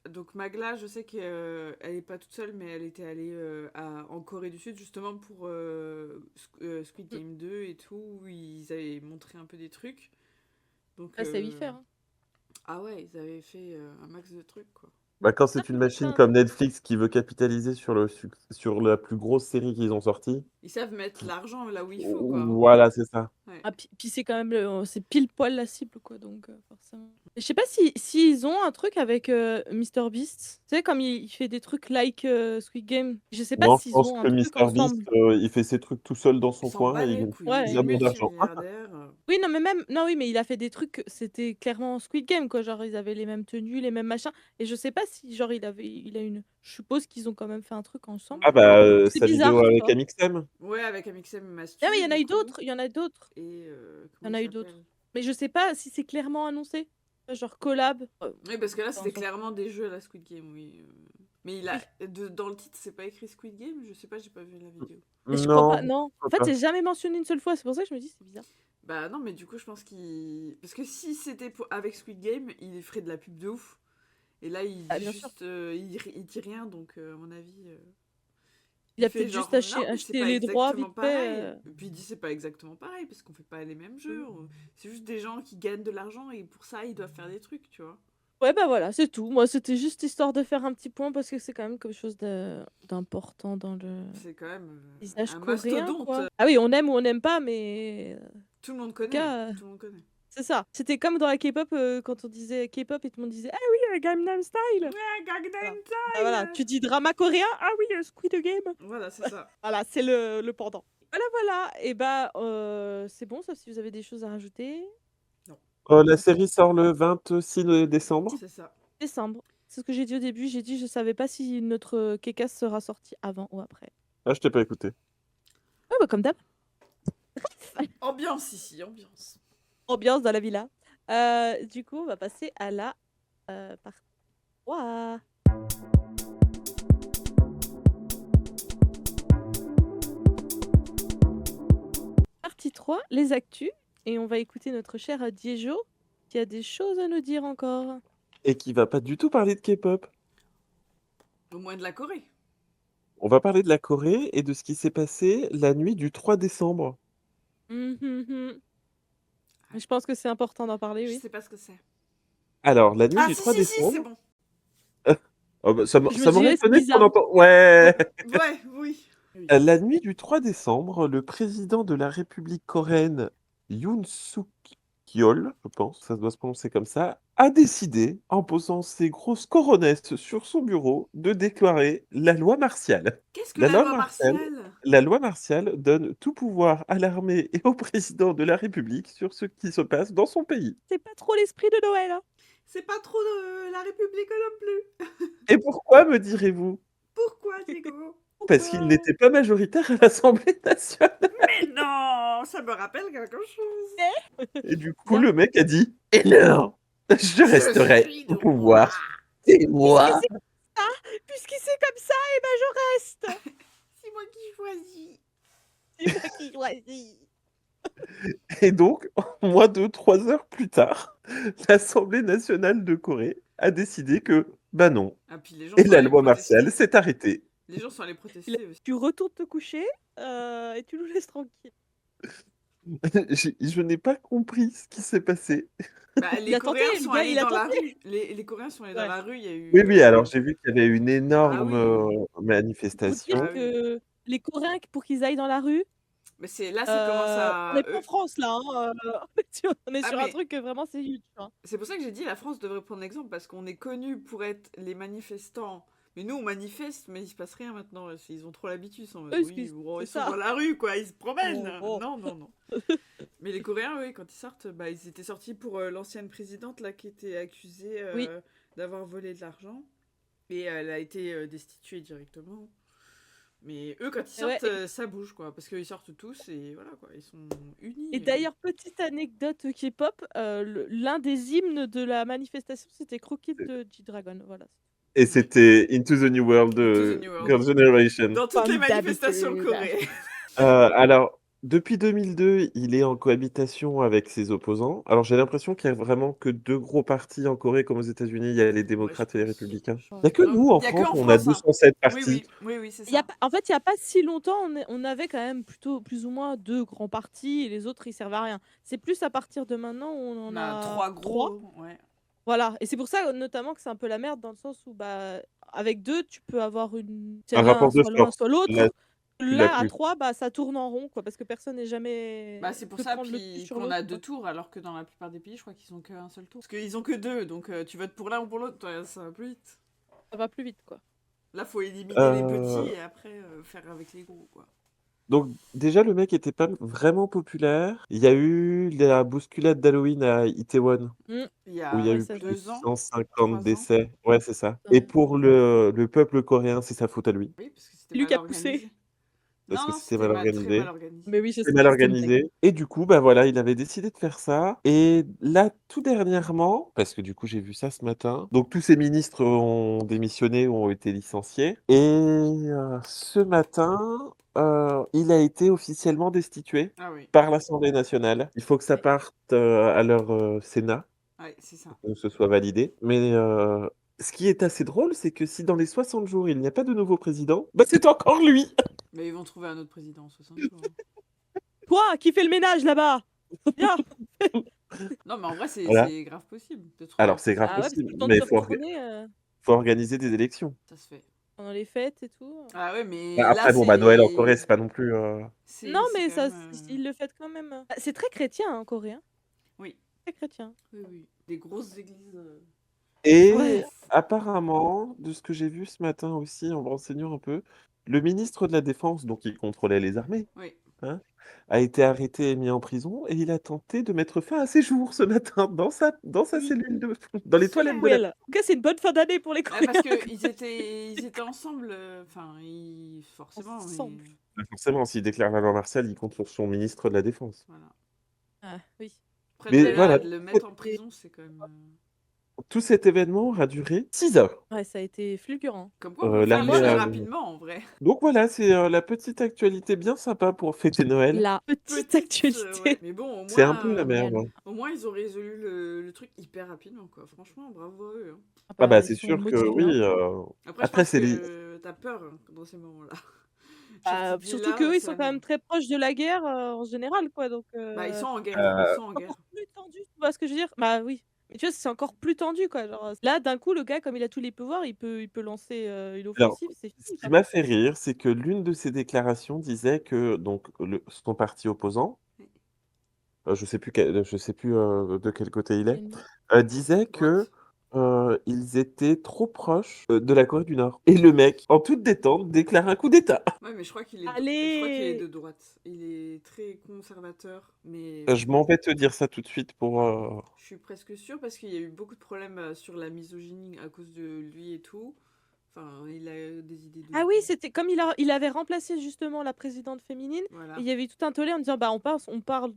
[SPEAKER 2] donc Magla, je sais qu'elle est pas toute seule, mais elle était allée en Corée du Sud justement pour Squid
[SPEAKER 1] Mm.
[SPEAKER 2] Game 2 et tout, où ils avaient montré un peu des trucs. Donc.
[SPEAKER 1] Là, c'est à y faire, hein.
[SPEAKER 2] Ah ouais, ils avaient fait un max de trucs, quoi.
[SPEAKER 3] Bah, quand
[SPEAKER 1] Ça,
[SPEAKER 3] c'est une
[SPEAKER 1] peut-être
[SPEAKER 3] machine
[SPEAKER 1] pas.
[SPEAKER 3] comme Netflix qui veut capitaliser sur la plus grosse série qu'ils ont sortie,
[SPEAKER 2] Ils savent mettre l'argent là où il faut, quoi.
[SPEAKER 3] voilà, c'est ça.
[SPEAKER 2] Ouais.
[SPEAKER 1] Ah, puis c'est quand même c'est pile poil la cible, quoi, donc forcément. Je sais pas si ils ont un truc avec MrBeast. Tu sais, comme il fait des trucs like Squid Game. Je sais pas
[SPEAKER 3] Non, je
[SPEAKER 1] s'ils
[SPEAKER 3] pense
[SPEAKER 1] ont un
[SPEAKER 3] que
[SPEAKER 1] truc
[SPEAKER 3] MrBeast,
[SPEAKER 1] ensemble.
[SPEAKER 3] il fait ses trucs tout seul dans
[SPEAKER 2] Ils
[SPEAKER 3] son
[SPEAKER 2] s'en
[SPEAKER 3] coin
[SPEAKER 2] bat
[SPEAKER 3] et
[SPEAKER 2] les couilles.
[SPEAKER 1] Ouais.
[SPEAKER 2] Il
[SPEAKER 3] il
[SPEAKER 2] est
[SPEAKER 3] a besoin d'argent.
[SPEAKER 2] multimilliardaire.
[SPEAKER 1] Oui, non, mais même. Non, oui, mais il a fait des trucs. C'était clairement Squid Game, quoi. Genre, ils avaient les mêmes tenues, les mêmes machins. Et je sais pas si, genre, il a une. Je suppose qu'ils ont quand même fait un truc ensemble.
[SPEAKER 3] Ah
[SPEAKER 2] Ouais.
[SPEAKER 3] bah,
[SPEAKER 1] C'est
[SPEAKER 3] sa vidéo
[SPEAKER 1] bizarre, tu
[SPEAKER 3] avec
[SPEAKER 1] vois.
[SPEAKER 3] Amixem.
[SPEAKER 2] Ouais, avec Amixem et
[SPEAKER 1] Ah, mais
[SPEAKER 2] Mastu,
[SPEAKER 1] il y en a
[SPEAKER 2] du
[SPEAKER 1] eu
[SPEAKER 2] coup.
[SPEAKER 1] d'autres. Il y en a d'autres.
[SPEAKER 2] Et
[SPEAKER 1] Il y
[SPEAKER 2] comment
[SPEAKER 1] en
[SPEAKER 2] il
[SPEAKER 1] a eu
[SPEAKER 2] s'appelle?
[SPEAKER 1] d'autres. Mais je sais pas si c'est clairement annoncé. Genre collab.
[SPEAKER 2] Oui, parce que là,
[SPEAKER 1] Dans
[SPEAKER 2] c'était
[SPEAKER 1] son-
[SPEAKER 2] clairement des jeux à la Squid Game, oui. Mais il a...
[SPEAKER 1] Oui.
[SPEAKER 2] dans le titre, c'est pas écrit Squid Game? Je sais pas, j'ai pas vu la vidéo.
[SPEAKER 1] Et je crois pas,
[SPEAKER 3] Non,
[SPEAKER 1] non.
[SPEAKER 3] je
[SPEAKER 1] En
[SPEAKER 3] crois
[SPEAKER 1] fait,
[SPEAKER 3] pas.
[SPEAKER 1] c'est jamais mentionné une seule fois. C'est pour ça que je me dis, c'est bizarre.
[SPEAKER 2] Bah non, mais du coup, je pense qu'il... Parce que si c'était avec Squid Game, il ferait de la pub de ouf. Et là, il
[SPEAKER 1] Ah,
[SPEAKER 2] dit
[SPEAKER 1] bien sûr.
[SPEAKER 2] juste... il dit rien, donc à mon avis...
[SPEAKER 1] Il a
[SPEAKER 2] fait
[SPEAKER 1] peut-être
[SPEAKER 2] genre,
[SPEAKER 1] juste
[SPEAKER 2] non, mais c'est
[SPEAKER 1] acheté
[SPEAKER 2] pas
[SPEAKER 1] les droits
[SPEAKER 2] exactement
[SPEAKER 1] vite fait.
[SPEAKER 2] pareil. Et puis il dit, c'est pas exactement pareil, parce qu'on fait pas les mêmes jeux. C'est juste des gens qui gagnent de l'argent, et pour ça, ils doivent faire des trucs, tu vois.
[SPEAKER 1] Ouais, bah voilà, c'est tout. Moi, c'était juste histoire de faire un petit point parce que c'est quand même quelque chose d'important dans le
[SPEAKER 2] C'est quand même
[SPEAKER 1] paysage
[SPEAKER 2] un
[SPEAKER 1] coréen,
[SPEAKER 2] mastodonte.
[SPEAKER 1] quoi. Ah oui, on aime ou on n'aime pas, mais
[SPEAKER 2] Tout le monde
[SPEAKER 1] en tout
[SPEAKER 2] connaît.
[SPEAKER 1] cas,
[SPEAKER 2] Tout le monde connaît.
[SPEAKER 1] c'est ça. C'était comme dans la K-pop, quand on disait K-pop et tout le monde disait ah oui, Gangnam Style.
[SPEAKER 2] Ouais, Gangnam
[SPEAKER 1] Voilà.
[SPEAKER 2] Style.
[SPEAKER 1] Ah, voilà, tu dis drama coréen, ah oui, Squid Game.
[SPEAKER 2] Voilà, c'est ça.
[SPEAKER 1] Voilà, c'est le pendant. Voilà, voilà. Et bah, c'est bon, sauf si vous avez des choses à rajouter.
[SPEAKER 3] La série sort le 26 décembre.
[SPEAKER 2] C'est ça.
[SPEAKER 1] Décembre. C'est ce que j'ai dit au début. J'ai dit je savais pas si notre Kekas sera sorti avant ou après.
[SPEAKER 3] Ah, je t'ai pas écouté.
[SPEAKER 1] Ouais, bah comme d'hab.
[SPEAKER 2] Ambiance ici, ambiance.
[SPEAKER 1] Ambiance dans la villa. Du coup, on va passer à la partie 3. Partie 3, les actus. Et on va écouter notre cher Diego qui a des choses à nous dire encore.
[SPEAKER 3] Et qui va pas du tout parler de K-pop.
[SPEAKER 2] Au moins de la Corée.
[SPEAKER 3] On va parler de la Corée et de ce qui s'est passé la nuit du 3 décembre.
[SPEAKER 1] Je pense que c'est important d'en parler,
[SPEAKER 2] Je
[SPEAKER 1] oui.
[SPEAKER 2] sais pas ce que c'est.
[SPEAKER 3] Alors, la nuit
[SPEAKER 2] Ah,
[SPEAKER 3] du
[SPEAKER 2] si,
[SPEAKER 3] 3
[SPEAKER 2] si, si, c'est
[SPEAKER 3] décembre.
[SPEAKER 2] bon.
[SPEAKER 3] Oh, bah, ça
[SPEAKER 1] Je me
[SPEAKER 3] m'aurait
[SPEAKER 1] disais, c'est
[SPEAKER 3] étonné qu'on
[SPEAKER 1] bizarre.
[SPEAKER 3] entende. Ouais!
[SPEAKER 2] Ouais, oui.
[SPEAKER 3] La nuit du 3 décembre, le président de la République coréenne, Yoon Suk-yeol, je pense, ça doit se prononcer comme ça, a décidé, en posant ses grosses coronesses sur son bureau, de déclarer la loi martiale.
[SPEAKER 2] Qu'est-ce que
[SPEAKER 3] La
[SPEAKER 2] la
[SPEAKER 3] loi
[SPEAKER 2] loi
[SPEAKER 3] martiale,
[SPEAKER 2] martiale?
[SPEAKER 3] la loi martiale donne tout pouvoir à l'armée et au président de la République sur ce qui se passe dans son pays.
[SPEAKER 1] C'est pas trop l'esprit de Noël, hein.
[SPEAKER 2] C'est pas trop de la République non plus.
[SPEAKER 3] Et pourquoi, me direz-vous?
[SPEAKER 2] Pourquoi, Diego?
[SPEAKER 3] Parce qu'il n'était pas majoritaire à l'Assemblée nationale.
[SPEAKER 2] Mais non, ça me rappelle quelque chose.
[SPEAKER 3] Et du coup, le mec a dit « Et non, je resterai
[SPEAKER 2] suis
[SPEAKER 3] au
[SPEAKER 2] le
[SPEAKER 3] pouvoir.
[SPEAKER 2] roi.
[SPEAKER 3] C'est moi.
[SPEAKER 1] Puisque c'est comme ça, et ben je reste.
[SPEAKER 2] C'est moi qui choisis.
[SPEAKER 1] C'est moi qui choisis. »
[SPEAKER 3] Et donc, moins de 3 heures plus tard, l'Assemblée nationale de Corée a décidé que, bah non,
[SPEAKER 2] Ah, puis les gens
[SPEAKER 3] et
[SPEAKER 2] sont
[SPEAKER 3] la
[SPEAKER 2] allés
[SPEAKER 3] loi
[SPEAKER 2] protester.
[SPEAKER 3] martiale s'est arrêtée.
[SPEAKER 2] Les gens sont allés protester aussi.
[SPEAKER 1] Tu retournes te coucher et tu nous laisses tranquille.
[SPEAKER 3] Je n'ai pas compris ce qui s'est passé.
[SPEAKER 2] Bah,
[SPEAKER 1] Il
[SPEAKER 2] les
[SPEAKER 1] a tenté,
[SPEAKER 2] Coréens
[SPEAKER 1] le
[SPEAKER 2] sont
[SPEAKER 1] gars,
[SPEAKER 2] allés
[SPEAKER 1] il a
[SPEAKER 2] dans la
[SPEAKER 1] tenté.
[SPEAKER 2] rue. Les Coréens sont allés dans
[SPEAKER 1] Ouais.
[SPEAKER 2] la rue. Il y a eu.
[SPEAKER 3] Oui, oui, alors j'ai vu qu'il y avait une
[SPEAKER 2] Ah
[SPEAKER 3] énorme
[SPEAKER 2] oui.
[SPEAKER 1] Faut
[SPEAKER 3] manifestation.
[SPEAKER 1] dire que les Coréens, pour qu'ils aillent dans la rue,
[SPEAKER 2] Mais c'est là, ça commence
[SPEAKER 1] on
[SPEAKER 2] à.
[SPEAKER 1] n'est pas en France là. Hein, on est
[SPEAKER 2] Ah,
[SPEAKER 1] sur un
[SPEAKER 2] mais-
[SPEAKER 1] truc que vraiment c'est huge. Hein.
[SPEAKER 2] C'est pour ça que j'ai dit la France devrait prendre l'exemple parce qu'on est connu pour être les manifestants. Mais nous, on manifeste, mais il se passe rien maintenant. Ils ont trop l'habitude. Ils sont, en mode,
[SPEAKER 1] Oui,
[SPEAKER 2] oui, bon,
[SPEAKER 1] c'est
[SPEAKER 2] ils sont
[SPEAKER 1] ça.
[SPEAKER 2] dans la rue, quoi. Ils se promènent.
[SPEAKER 1] Oh.
[SPEAKER 2] Non, non, non. Mais les Coréens, oui, quand ils sortent, bah, ils étaient sortis pour l'ancienne présidente là, qui était accusée
[SPEAKER 1] Oui.
[SPEAKER 2] d'avoir volé de l'argent. Et elle a été destituée directement. Mais eux, quand ils
[SPEAKER 1] Ouais,
[SPEAKER 2] sortent, ça bouge, quoi. Parce qu'ils sortent tous et voilà, quoi. Ils sont unis.
[SPEAKER 1] Et d'ailleurs, petite anecdote K-pop, l'un des hymnes de la manifestation, c'était Crooked de G-Dragon. Voilà.
[SPEAKER 3] Et c'était Into the New World
[SPEAKER 2] Into
[SPEAKER 3] de
[SPEAKER 2] the New World.
[SPEAKER 3] Girl Generation.
[SPEAKER 2] Dans toutes les
[SPEAKER 1] Comme
[SPEAKER 2] manifestations
[SPEAKER 1] d'habitude.
[SPEAKER 2] coréennes.
[SPEAKER 3] Alors, depuis 2002, il est en cohabitation avec ses opposants. Alors, j'ai l'impression qu'il y a vraiment que 2 gros partis en Corée, comme aux États-Unis, il y a les démocrates et les
[SPEAKER 2] pense.
[SPEAKER 3] républicains. Il n'y a que
[SPEAKER 1] Ouais.
[SPEAKER 3] nous, en
[SPEAKER 2] Il y a que
[SPEAKER 3] France,
[SPEAKER 2] en
[SPEAKER 3] on a
[SPEAKER 2] France, hein.
[SPEAKER 3] 207
[SPEAKER 2] Oui,
[SPEAKER 3] partis.
[SPEAKER 2] oui, c'est
[SPEAKER 1] Il y a
[SPEAKER 2] ça.
[SPEAKER 1] en fait, il n'y a pas si longtemps, on avait quand même plutôt plus ou moins 2 grands partis et les autres, ils servent à rien. C'est plus à partir de maintenant où on en
[SPEAKER 2] On a
[SPEAKER 1] a
[SPEAKER 2] 3
[SPEAKER 1] 3.
[SPEAKER 2] gros. Ouais.
[SPEAKER 1] Voilà, et c'est pour ça, notamment, que c'est un peu la merde dans le sens où, bah, avec 2 tu peux avoir une c'est
[SPEAKER 3] Un
[SPEAKER 1] l'un
[SPEAKER 3] rapport de
[SPEAKER 1] soit l'un,
[SPEAKER 3] force.
[SPEAKER 1] soit
[SPEAKER 3] Là,
[SPEAKER 1] l'autre.
[SPEAKER 3] tu l'as
[SPEAKER 1] Là, à
[SPEAKER 3] plus.
[SPEAKER 1] 3 bah, ça tourne en rond, quoi, parce que personne n'est
[SPEAKER 2] Bah,
[SPEAKER 1] jamais
[SPEAKER 2] c'est pour
[SPEAKER 1] peut
[SPEAKER 2] ça
[SPEAKER 1] prendre le dessus
[SPEAKER 2] puis
[SPEAKER 1] sur
[SPEAKER 2] qu'on a
[SPEAKER 1] l'autre,
[SPEAKER 2] 2
[SPEAKER 1] quoi.
[SPEAKER 2] tours, alors que dans la plupart des pays, je crois qu'ils ont qu'un seul tour. Parce qu'ils ont que 2, donc tu votes pour l'un ou pour l'autre, ça va plus vite.
[SPEAKER 1] Ça va plus vite, quoi.
[SPEAKER 2] Là, faut éliminer les petits
[SPEAKER 3] Euh,
[SPEAKER 2] et après faire avec les gros, quoi.
[SPEAKER 3] Donc déjà, le mec était pas vraiment populaire. Il y a eu la bousculade d'Halloween à Itaewon,
[SPEAKER 1] Mmh.
[SPEAKER 2] Il y
[SPEAKER 3] où il y a
[SPEAKER 2] a
[SPEAKER 1] Ouais,
[SPEAKER 3] eu
[SPEAKER 1] ça,
[SPEAKER 3] plus de
[SPEAKER 2] 2 ans,
[SPEAKER 3] 150
[SPEAKER 2] 3 ans.
[SPEAKER 3] décès. Ouais, c'est ça. Et
[SPEAKER 1] ouais.
[SPEAKER 3] pour le peuple coréen, c'est sa faute à lui,
[SPEAKER 2] Oui, parce que c'était
[SPEAKER 1] C'est lui
[SPEAKER 2] mal
[SPEAKER 1] qui a poussé.
[SPEAKER 2] organisé.
[SPEAKER 3] parce que
[SPEAKER 2] Non,
[SPEAKER 3] c'était
[SPEAKER 2] c'était
[SPEAKER 3] mal
[SPEAKER 2] très mal
[SPEAKER 3] organisé.
[SPEAKER 2] organisé.
[SPEAKER 1] Mais oui, je
[SPEAKER 3] C'était
[SPEAKER 1] sais,
[SPEAKER 3] mal
[SPEAKER 1] c'était une blague.
[SPEAKER 3] organisé. Et du coup, bah voilà, il avait décidé de faire ça. Et là, tout dernièrement, parce que du coup, j'ai vu ça ce matin, donc tous ces ministres ont démissionné ou ont été licenciés. Et ce matin, il a été officiellement destitué
[SPEAKER 2] Ah oui,
[SPEAKER 3] par l'Assemblée nationale. Il faut que ça
[SPEAKER 1] Ouais.
[SPEAKER 3] parte à leur Sénat
[SPEAKER 2] ouais, c'est ça.
[SPEAKER 3] pour que ce soit validé. Mais ce qui est assez drôle, c'est que si dans les 60 jours, il n'y a pas de nouveau président, bah c'est encore lui.
[SPEAKER 2] Mais ils vont trouver un autre président en 60 jours.
[SPEAKER 1] Toi, qui fais le ménage là-bas? Viens!
[SPEAKER 2] Non, mais en vrai,
[SPEAKER 3] Voilà.
[SPEAKER 2] c'est grave possible de trouver un
[SPEAKER 3] Alors c'est grave
[SPEAKER 1] Bah,
[SPEAKER 2] président.
[SPEAKER 1] ouais, parce que
[SPEAKER 3] possible,
[SPEAKER 1] le temps de
[SPEAKER 3] mais
[SPEAKER 1] se
[SPEAKER 3] il
[SPEAKER 1] retourner,
[SPEAKER 3] faut organiser des élections.
[SPEAKER 2] Ça se fait.
[SPEAKER 1] pendant les fêtes et tout.
[SPEAKER 2] Ah ouais,
[SPEAKER 3] Bah,
[SPEAKER 2] mais là,
[SPEAKER 3] après, bon, bah, Noël en Corée, c'est pas non plus.
[SPEAKER 1] Non,
[SPEAKER 2] c'est
[SPEAKER 1] mais
[SPEAKER 2] quand
[SPEAKER 1] ça
[SPEAKER 2] même.
[SPEAKER 1] ils le fêtent quand même. Bah, c'est très chrétien, hein, coréen.
[SPEAKER 2] Oui,
[SPEAKER 1] Très chrétien.
[SPEAKER 2] oui, oui. Des grosses églises.
[SPEAKER 3] Et
[SPEAKER 1] Ouais.
[SPEAKER 3] apparemment, de ce que j'ai vu ce matin aussi, en me renseignant un peu, le ministre de la Défense, donc qui contrôlait les armées,
[SPEAKER 2] Oui.
[SPEAKER 3] hein, a été arrêté et mis en prison, et il a tenté de mettre fin à ses jours ce matin dans sa
[SPEAKER 1] Oui.
[SPEAKER 3] cellule, dans les toilettes de la...
[SPEAKER 1] Well. En tout cas, c'est une bonne fin d'année pour les
[SPEAKER 2] Ouais, parce
[SPEAKER 1] Coréens.
[SPEAKER 2] que ils étaient ensemble. Enfin, forcément, mais
[SPEAKER 1] Ensemble.
[SPEAKER 3] Bah, forcément, s'il déclare la loi martiale, il compte sur son ministre de la Défense.
[SPEAKER 2] voilà.
[SPEAKER 1] Ah, oui.
[SPEAKER 2] Après,
[SPEAKER 3] Mais
[SPEAKER 2] de là à
[SPEAKER 3] voilà,
[SPEAKER 2] de le mettre en prison, c'est quand même.
[SPEAKER 3] tout cet événement aura duré 6 heures.
[SPEAKER 1] Ouais, ça a été fulgurant.
[SPEAKER 2] Comme quoi, on peut faire les
[SPEAKER 3] L'armée
[SPEAKER 1] Moi,
[SPEAKER 2] choses
[SPEAKER 3] a...
[SPEAKER 2] rapidement en vrai.
[SPEAKER 3] Donc voilà, c'est la petite actualité bien sympa pour fêter Noël.
[SPEAKER 1] la petite
[SPEAKER 2] Petite, ouais.
[SPEAKER 1] actualité.
[SPEAKER 2] Mais bon,
[SPEAKER 3] C'est un peu la
[SPEAKER 1] Génial.
[SPEAKER 3] merde.
[SPEAKER 2] au moins, ils ont résolu le truc hyper rapidement, quoi. Franchement, bravo à eux. Hein.
[SPEAKER 1] Ah
[SPEAKER 3] Ah bah
[SPEAKER 1] bah, ils
[SPEAKER 3] c'est
[SPEAKER 1] sont
[SPEAKER 3] sûr que
[SPEAKER 1] motivés,
[SPEAKER 3] oui.
[SPEAKER 1] hein.
[SPEAKER 2] Après, je
[SPEAKER 3] Après,
[SPEAKER 2] pense
[SPEAKER 3] c'est les...
[SPEAKER 2] que t'as peur hein, dans ces moments-là. Genre, tu
[SPEAKER 1] Bah,
[SPEAKER 2] te dis
[SPEAKER 1] surtout
[SPEAKER 2] là,
[SPEAKER 1] qu'eux, ils
[SPEAKER 2] c'est
[SPEAKER 1] sont
[SPEAKER 2] la
[SPEAKER 1] quand même
[SPEAKER 2] merde.
[SPEAKER 1] très proches de la guerre, en général, quoi, donc
[SPEAKER 2] Bah, ils sont en guerre. Ils
[SPEAKER 3] euh,
[SPEAKER 2] sont en guerre.
[SPEAKER 1] encore plus tendu, tu vois ce que je veux dire? Bah, oui. Mais tu vois, c'est encore plus tendu, quoi, genre, là, d'un coup, le gars, comme il a tous les pouvoirs, il peut lancer, une
[SPEAKER 3] Alors,
[SPEAKER 1] offensive, c'est
[SPEAKER 3] ce
[SPEAKER 1] fini,
[SPEAKER 3] qui
[SPEAKER 1] quoi.
[SPEAKER 3] m'a fait rire, c'est que l'une de ses déclarations disait que donc son parti opposant, je sais plus de quel côté il est,
[SPEAKER 1] Ennemi.
[SPEAKER 3] disait que
[SPEAKER 2] Droite.
[SPEAKER 3] ils étaient trop proches de la Corée du Nord. Et le mec, en toute détente, déclare un coup d'État.
[SPEAKER 2] Ouais, mais je crois qu'il est
[SPEAKER 1] Allez!
[SPEAKER 2] de droite. Il est très conservateur, mais
[SPEAKER 3] Je m'en vais te dire ça tout de suite pour...
[SPEAKER 2] je suis presque sûre parce qu'il y a eu beaucoup de problèmes sur la misogynie à cause de lui et tout. Enfin, il a des idées
[SPEAKER 1] Ah oui,
[SPEAKER 2] de...
[SPEAKER 1] c'était comme il avait remplacé justement la présidente féminine, et
[SPEAKER 2] Voilà.
[SPEAKER 1] il y avait eu tout un tollé en disant: «Bah, on parle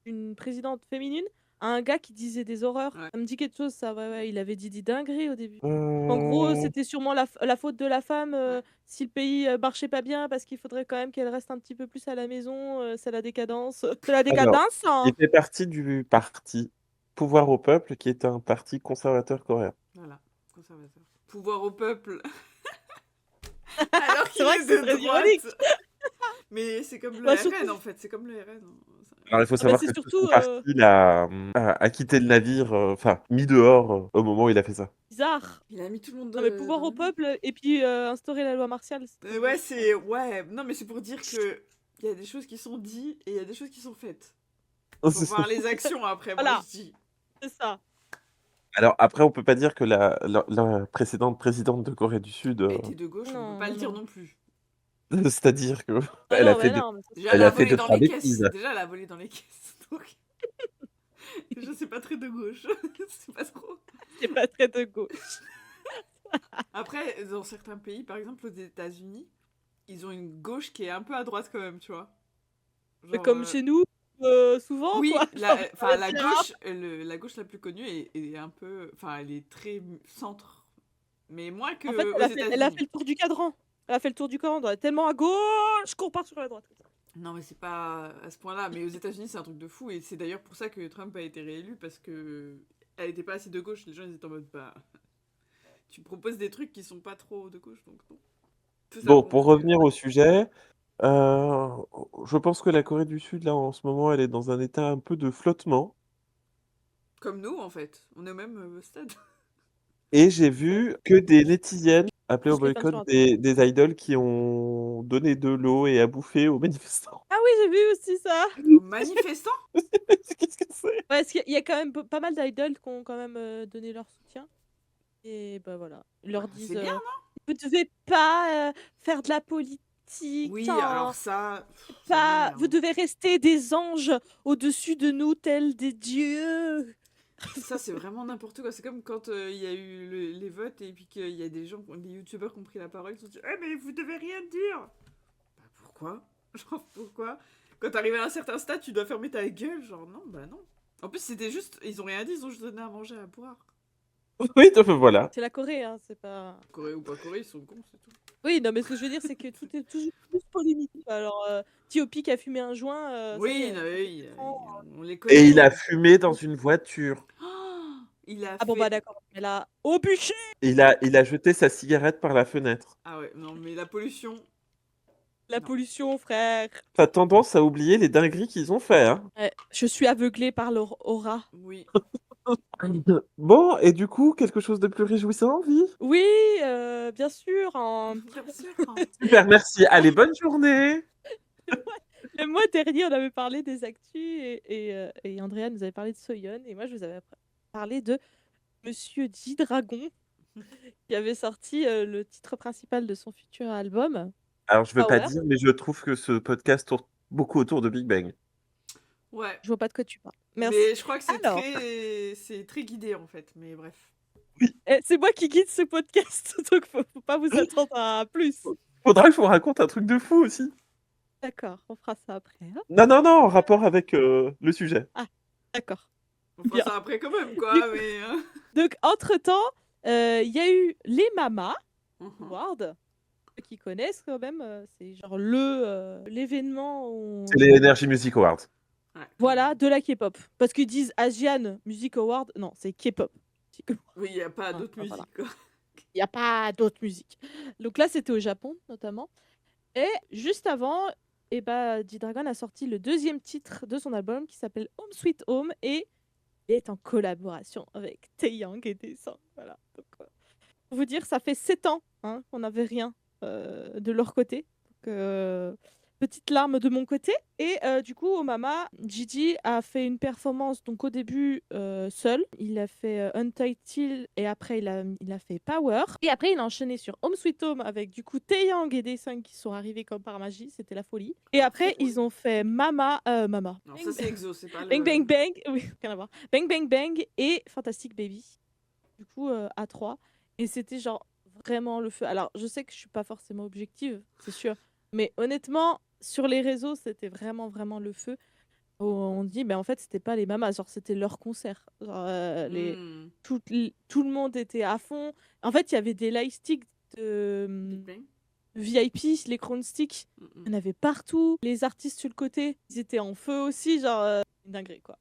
[SPEAKER 1] d'une présidente féminine à un gars qui disait des horreurs».
[SPEAKER 2] Ouais.
[SPEAKER 1] Ça me dit quelque chose ça, ouais, ouais, il avait dit des dingueries au début. En gros,
[SPEAKER 3] euh,
[SPEAKER 1] c'était sûrement la faute de la femme,
[SPEAKER 2] Ouais.
[SPEAKER 1] si le pays, marchait pas bien parce qu'il faudrait quand même qu'elle reste un petit peu plus à la maison, c'est la décadence. C'est la
[SPEAKER 3] Alors,
[SPEAKER 1] décadence,
[SPEAKER 3] il
[SPEAKER 1] hein!
[SPEAKER 3] fait partie du parti Pouvoir au peuple, qui est un parti conservateur coréen.
[SPEAKER 2] Voilà. Conservateur. Pouvoir au peuple. Alors
[SPEAKER 1] C'est
[SPEAKER 2] qu'il
[SPEAKER 1] vrai que
[SPEAKER 2] est
[SPEAKER 1] c'est
[SPEAKER 2] de
[SPEAKER 1] très ironique!
[SPEAKER 2] droite. Mais c'est comme le
[SPEAKER 1] Bah, surtout
[SPEAKER 2] RN en fait. C'est comme le RN. Hein.
[SPEAKER 3] Alors, il faut
[SPEAKER 1] ah bah,
[SPEAKER 3] savoir
[SPEAKER 1] c'est
[SPEAKER 3] que tout son
[SPEAKER 1] surtout,
[SPEAKER 3] parti a quitté le navire, enfin, mis dehors au moment où il a fait ça.
[SPEAKER 1] bizarre.
[SPEAKER 2] Il a mis tout le monde
[SPEAKER 1] Non mais pouvoir
[SPEAKER 2] dans
[SPEAKER 1] au
[SPEAKER 2] le lit.
[SPEAKER 1] peuple et puis, instaurer la loi martiale, c'est très
[SPEAKER 2] Ouais,
[SPEAKER 1] bizarre.
[SPEAKER 2] c'est. Ouais, non, mais c'est pour dire que. Il y a des choses qui sont dites et il y a des choses qui sont faites. Faut
[SPEAKER 3] C'est ça.
[SPEAKER 2] voir les actions après, moi
[SPEAKER 1] Voilà,
[SPEAKER 2] je dis.
[SPEAKER 1] c'est ça.
[SPEAKER 3] Alors après, on peut pas dire que la précédente présidente de Corée du Sud,
[SPEAKER 2] Elle était de gauche, on peut
[SPEAKER 1] Non,
[SPEAKER 2] pas
[SPEAKER 1] non,
[SPEAKER 2] le dire
[SPEAKER 1] non.
[SPEAKER 2] non plus.
[SPEAKER 3] c'est-à-dire que
[SPEAKER 1] Ah
[SPEAKER 3] elle a
[SPEAKER 1] non,
[SPEAKER 3] fait
[SPEAKER 1] bah
[SPEAKER 3] deux,
[SPEAKER 1] non, mais ça
[SPEAKER 2] Déjà,
[SPEAKER 1] c'est
[SPEAKER 2] elle
[SPEAKER 3] elle
[SPEAKER 2] a
[SPEAKER 3] a fait
[SPEAKER 2] volé
[SPEAKER 3] deux,
[SPEAKER 2] dans
[SPEAKER 3] trois
[SPEAKER 2] les caisses.
[SPEAKER 3] bêtises.
[SPEAKER 2] Déjà, elle a volé dans les caisses. Donc, déjà, c'est pas très de gauche. C'est pas trop.
[SPEAKER 1] c'est pas très de gauche.
[SPEAKER 2] Après, dans certains pays, par exemple aux États-Unis, ils ont une gauche qui est un peu à droite quand même, tu vois.
[SPEAKER 1] Mais
[SPEAKER 2] Genre.
[SPEAKER 1] comme chez nous, souvent quoi,
[SPEAKER 2] Oui,
[SPEAKER 1] genre
[SPEAKER 2] enfin la
[SPEAKER 1] c'est rare.
[SPEAKER 2] gauche, la gauche la plus connue est un peu, enfin elle est très centre, mais moins
[SPEAKER 1] En fait,
[SPEAKER 2] que aux
[SPEAKER 1] elle a fait
[SPEAKER 2] États-Unis.
[SPEAKER 1] le tour du cadran. Elle a fait le tour du cadran, elle est tellement à gauche qu'on part sur la droite.
[SPEAKER 2] Non, mais c'est pas à ce point-là. Mais aux États-Unis, c'est un truc de fou, et c'est d'ailleurs pour ça que Trump a été réélu parce que elle était pas assez de gauche. Les gens ils étaient en mode bah, tu proposes des trucs qui sont pas trop de gauche, donc non. Tout ça
[SPEAKER 3] Bon,
[SPEAKER 2] pour
[SPEAKER 3] pour
[SPEAKER 2] dire que
[SPEAKER 3] revenir au sujet, euh, je pense que la Corée du Sud, là, en ce moment, elle est dans un état un peu de flottement.
[SPEAKER 2] Comme nous, en fait. On est au même stade.
[SPEAKER 3] Et j'ai vu que des netiziennes appeler au
[SPEAKER 1] Plus les fans
[SPEAKER 3] boycott
[SPEAKER 1] sur internet.
[SPEAKER 3] des idoles qui ont donné de l'eau et à bouffer aux manifestants.
[SPEAKER 1] Ah oui, j'ai vu aussi ça!
[SPEAKER 2] Aux manifestants?
[SPEAKER 3] Qu'est-ce que c'est?
[SPEAKER 1] Ouais, parce qu'il y a quand même pas mal d'idoles qui ont quand même donné leur soutien. Et bah voilà. Ils leur
[SPEAKER 2] C'est
[SPEAKER 1] disent
[SPEAKER 2] bien,
[SPEAKER 1] vous devez pas faire de la politique,
[SPEAKER 2] oui, alors
[SPEAKER 1] hein,
[SPEAKER 2] ça
[SPEAKER 1] pas... vous
[SPEAKER 2] m'énerve.
[SPEAKER 1] devez rester des anges au-dessus de nous, tels des dieux.
[SPEAKER 2] Ça, c'est vraiment n'importe quoi. C'est comme quand il y a eu les votes et puis qu'il y a des gens, des youtubeurs qui ont pris la parole, ils se sont dit « mais vous devez rien dire !» Bah pourquoi? Genre pourquoi? Quand t'arrives à un certain stade, tu dois fermer ta gueule. Genre non, bah non. En plus, c'était juste, ils ont rien dit, ils ont juste donné à manger, à boire.
[SPEAKER 3] Oui, donc voilà.
[SPEAKER 1] C'est la Corée, hein, c'est pas...
[SPEAKER 2] Corée ou pas Corée, ils sont cons, c'est tout.
[SPEAKER 1] Oui, non, mais ce que je veux dire, c'est que tout est toujours plus polémique. Alors, T.O.P qui a fumé un joint, ça y
[SPEAKER 2] Oui,
[SPEAKER 1] est,
[SPEAKER 2] non,
[SPEAKER 1] ça fait
[SPEAKER 2] oui,
[SPEAKER 1] 4 ans.
[SPEAKER 2] on les
[SPEAKER 3] Et
[SPEAKER 2] connaît.
[SPEAKER 3] il a fumé dans une voiture.
[SPEAKER 2] Oh, il a
[SPEAKER 1] Ah bon, bah
[SPEAKER 2] fait...
[SPEAKER 1] d'accord. Mais là, au bûcher!
[SPEAKER 3] Il a jeté sa cigarette par la fenêtre.
[SPEAKER 2] Ah ouais, non, mais la pollution...
[SPEAKER 1] La
[SPEAKER 2] Non.
[SPEAKER 1] pollution, frère.
[SPEAKER 3] T'as tendance à oublier les dingueries qu'ils ont fait, hein.
[SPEAKER 1] Ouais, je suis aveuglée par leur aura.
[SPEAKER 2] Oui.
[SPEAKER 3] Bon, et du coup, quelque chose de plus réjouissant, vie?
[SPEAKER 1] Oui, bien sûr.
[SPEAKER 2] Bien sûr.
[SPEAKER 3] Super, merci. Allez, bonne journée.
[SPEAKER 1] Le mois dernier, on avait parlé des actus et Andrea nous avait parlé de Soyeon et moi, je vous avais parlé de Monsieur G-Dragon qui avait sorti le titre principal de son futur album,
[SPEAKER 3] Alors, je veux pas
[SPEAKER 1] Power.
[SPEAKER 3] dire, mais je trouve que ce podcast tourne beaucoup autour de Big Bang.
[SPEAKER 2] Ouais.
[SPEAKER 1] Je vois pas de quoi tu parles. Merci.
[SPEAKER 2] Mais je crois que
[SPEAKER 1] Alors,
[SPEAKER 2] c'est très guidé en fait, mais bref.
[SPEAKER 1] c'est moi qui guide ce podcast, donc faut pas vous attendre à plus.
[SPEAKER 3] Faudra que je vous raconte un truc de fou aussi.
[SPEAKER 1] D'accord, on fera ça après, hein.
[SPEAKER 3] Non, non, non, en rapport avec le sujet.
[SPEAKER 1] Ah, d'accord.
[SPEAKER 2] On fera
[SPEAKER 1] Bien.
[SPEAKER 2] ça après quand même, quoi,
[SPEAKER 1] Du
[SPEAKER 2] mais...
[SPEAKER 1] Donc, entre-temps, il y a eu les Mamas
[SPEAKER 2] Mhm.
[SPEAKER 1] Awards. Ceux qui connaissent quand même, c'est genre l'événement où
[SPEAKER 3] C'est les Energy Music Awards.
[SPEAKER 2] Ouais.
[SPEAKER 1] voilà, de la K-pop. Parce qu'ils disent Asian Music Award, non, c'est K-pop.
[SPEAKER 2] Oui, il n'y a pas
[SPEAKER 1] Hein,
[SPEAKER 2] d'autre
[SPEAKER 1] enfin, voilà.
[SPEAKER 2] musique, quoi.
[SPEAKER 1] Il n'y a pas d'autres musiques. Donc là, c'était au Japon, notamment. Et juste avant, eh ben, G-Dragon a sorti le deuxième titre de son album qui s'appelle Home Sweet Home et il est en collaboration avec Taeyang et Descent. Voilà. Donc, pour vous dire, ça fait 7 ans hein, qu'on n'avait rien de leur côté. Donc, petite larme de mon côté. Et du coup, au Mama, Gigi a fait une performance donc au début seul. Il a fait Untitled et après il a fait Power. Et après, il a enchaîné sur Home Sweet Home avec du coup Taeyang et Descent qui sont arrivés comme par magie. C'était la folie. Et après, ils ont fait Mama.
[SPEAKER 2] Non, ça c'est EXO, c'est pas le...
[SPEAKER 1] Bang Bang Bang. Oui, rien à voir. Bang Bang Bang et Fantastic Baby. Du coup, à 3. Et c'était genre vraiment le feu. Alors, je sais que je suis pas forcément objective, c'est sûr. Mais honnêtement, sur les réseaux, c'était vraiment, vraiment le feu. Où on dit, mais en fait, c'était pas les mamas, genre c'était leur concert. Genre,
[SPEAKER 2] Hmm.
[SPEAKER 1] tout le monde était à fond. En fait, il y avait des lightsticks de
[SPEAKER 2] Big Bang.
[SPEAKER 1] VIP, les crown sticks.
[SPEAKER 2] Mm,
[SPEAKER 1] Il y en avait partout. Les artistes sur le côté, ils étaient en feu aussi, genre une dinguerie, quoi.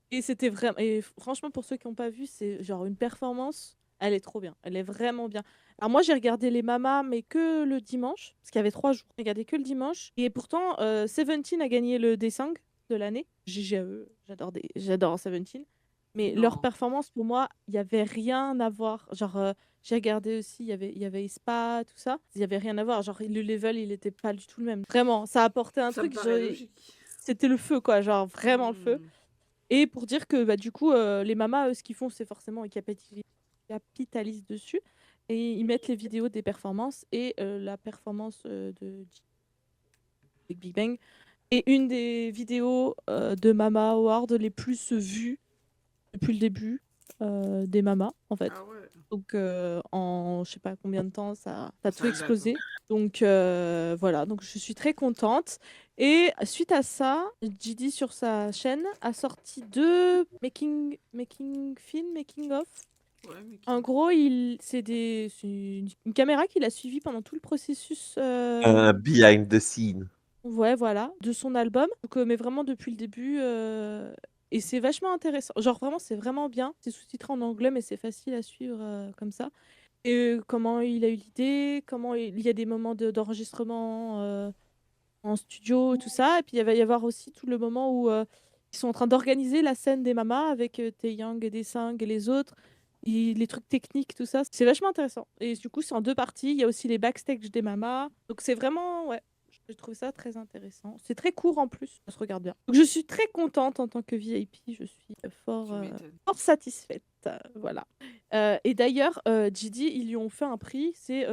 [SPEAKER 1] Et c'était vraiment. Et franchement, pour ceux qui n'ont pas vu, c'est genre une performance. Elle est trop bien. Elle est vraiment bien. Alors, moi, j'ai regardé les Mamas, mais que le dimanche. Parce qu'il y avait 3 jours. J'ai regardé que le dimanche. Et pourtant, Seventeen a gagné le Desang de l'année. GG à eux. J'adore Seventeen. Mais leur
[SPEAKER 2] Non.
[SPEAKER 1] performance, pour moi, il n'y avait rien à voir. Genre, j'ai regardé aussi, il y avait Ispa, tout ça. Il n'y avait rien à voir. Genre, le level, il n'était pas du tout le même. Vraiment, ça apportait un
[SPEAKER 2] Ça me
[SPEAKER 1] truc.
[SPEAKER 2] paraît logique.
[SPEAKER 1] C'était le feu, quoi. Genre, vraiment le feu.
[SPEAKER 2] Hmm.
[SPEAKER 1] Et pour dire que bah, du coup, les mamas, ce qu'ils font, c'est forcément ils capitalisent dessus et ils mettent les vidéos des performances et la performance de Big Bang est une des vidéos de Mama Award les plus vues depuis le début des mamas en fait.
[SPEAKER 2] Ah ouais.
[SPEAKER 1] Donc en je sais pas combien de temps ça a tout
[SPEAKER 2] Ça date,
[SPEAKER 1] explosé. Donc voilà, donc je suis très contente. Et suite à ça, Gidi sur sa chaîne a sorti 2 making of.
[SPEAKER 2] Ouais, mais
[SPEAKER 1] En gros, c'est une caméra qu'il a suivi pendant tout le processus
[SPEAKER 3] Un behind the scene.
[SPEAKER 1] ouais, voilà, de son album. Donc, mais vraiment depuis le début. Et c'est vachement intéressant. Genre vraiment, c'est vraiment bien. C'est sous-titré en anglais, mais c'est facile à suivre comme ça. Et comment il a eu l'idée, comment il y a des moments d'enregistrement en studio, tout ça. Et puis il va y avoir aussi tout le moment où Ils sont en train d'organiser la scène des mamas avec Taeyang et Desang et les autres. Les trucs techniques, tout ça, c'est vachement intéressant. Et du coup, c'est en 2 parties. Il y a aussi les backstage des mamas. Donc c'est vraiment, ouais, je trouve ça très intéressant. C'est très court en plus, ça se regarde bien. Donc je suis très contente en tant que VIP. Je suis fort,
[SPEAKER 2] Tu m'étonnes.
[SPEAKER 1] fort satisfaite. Voilà. Et d'ailleurs, JD, ils lui ont fait un prix. C'est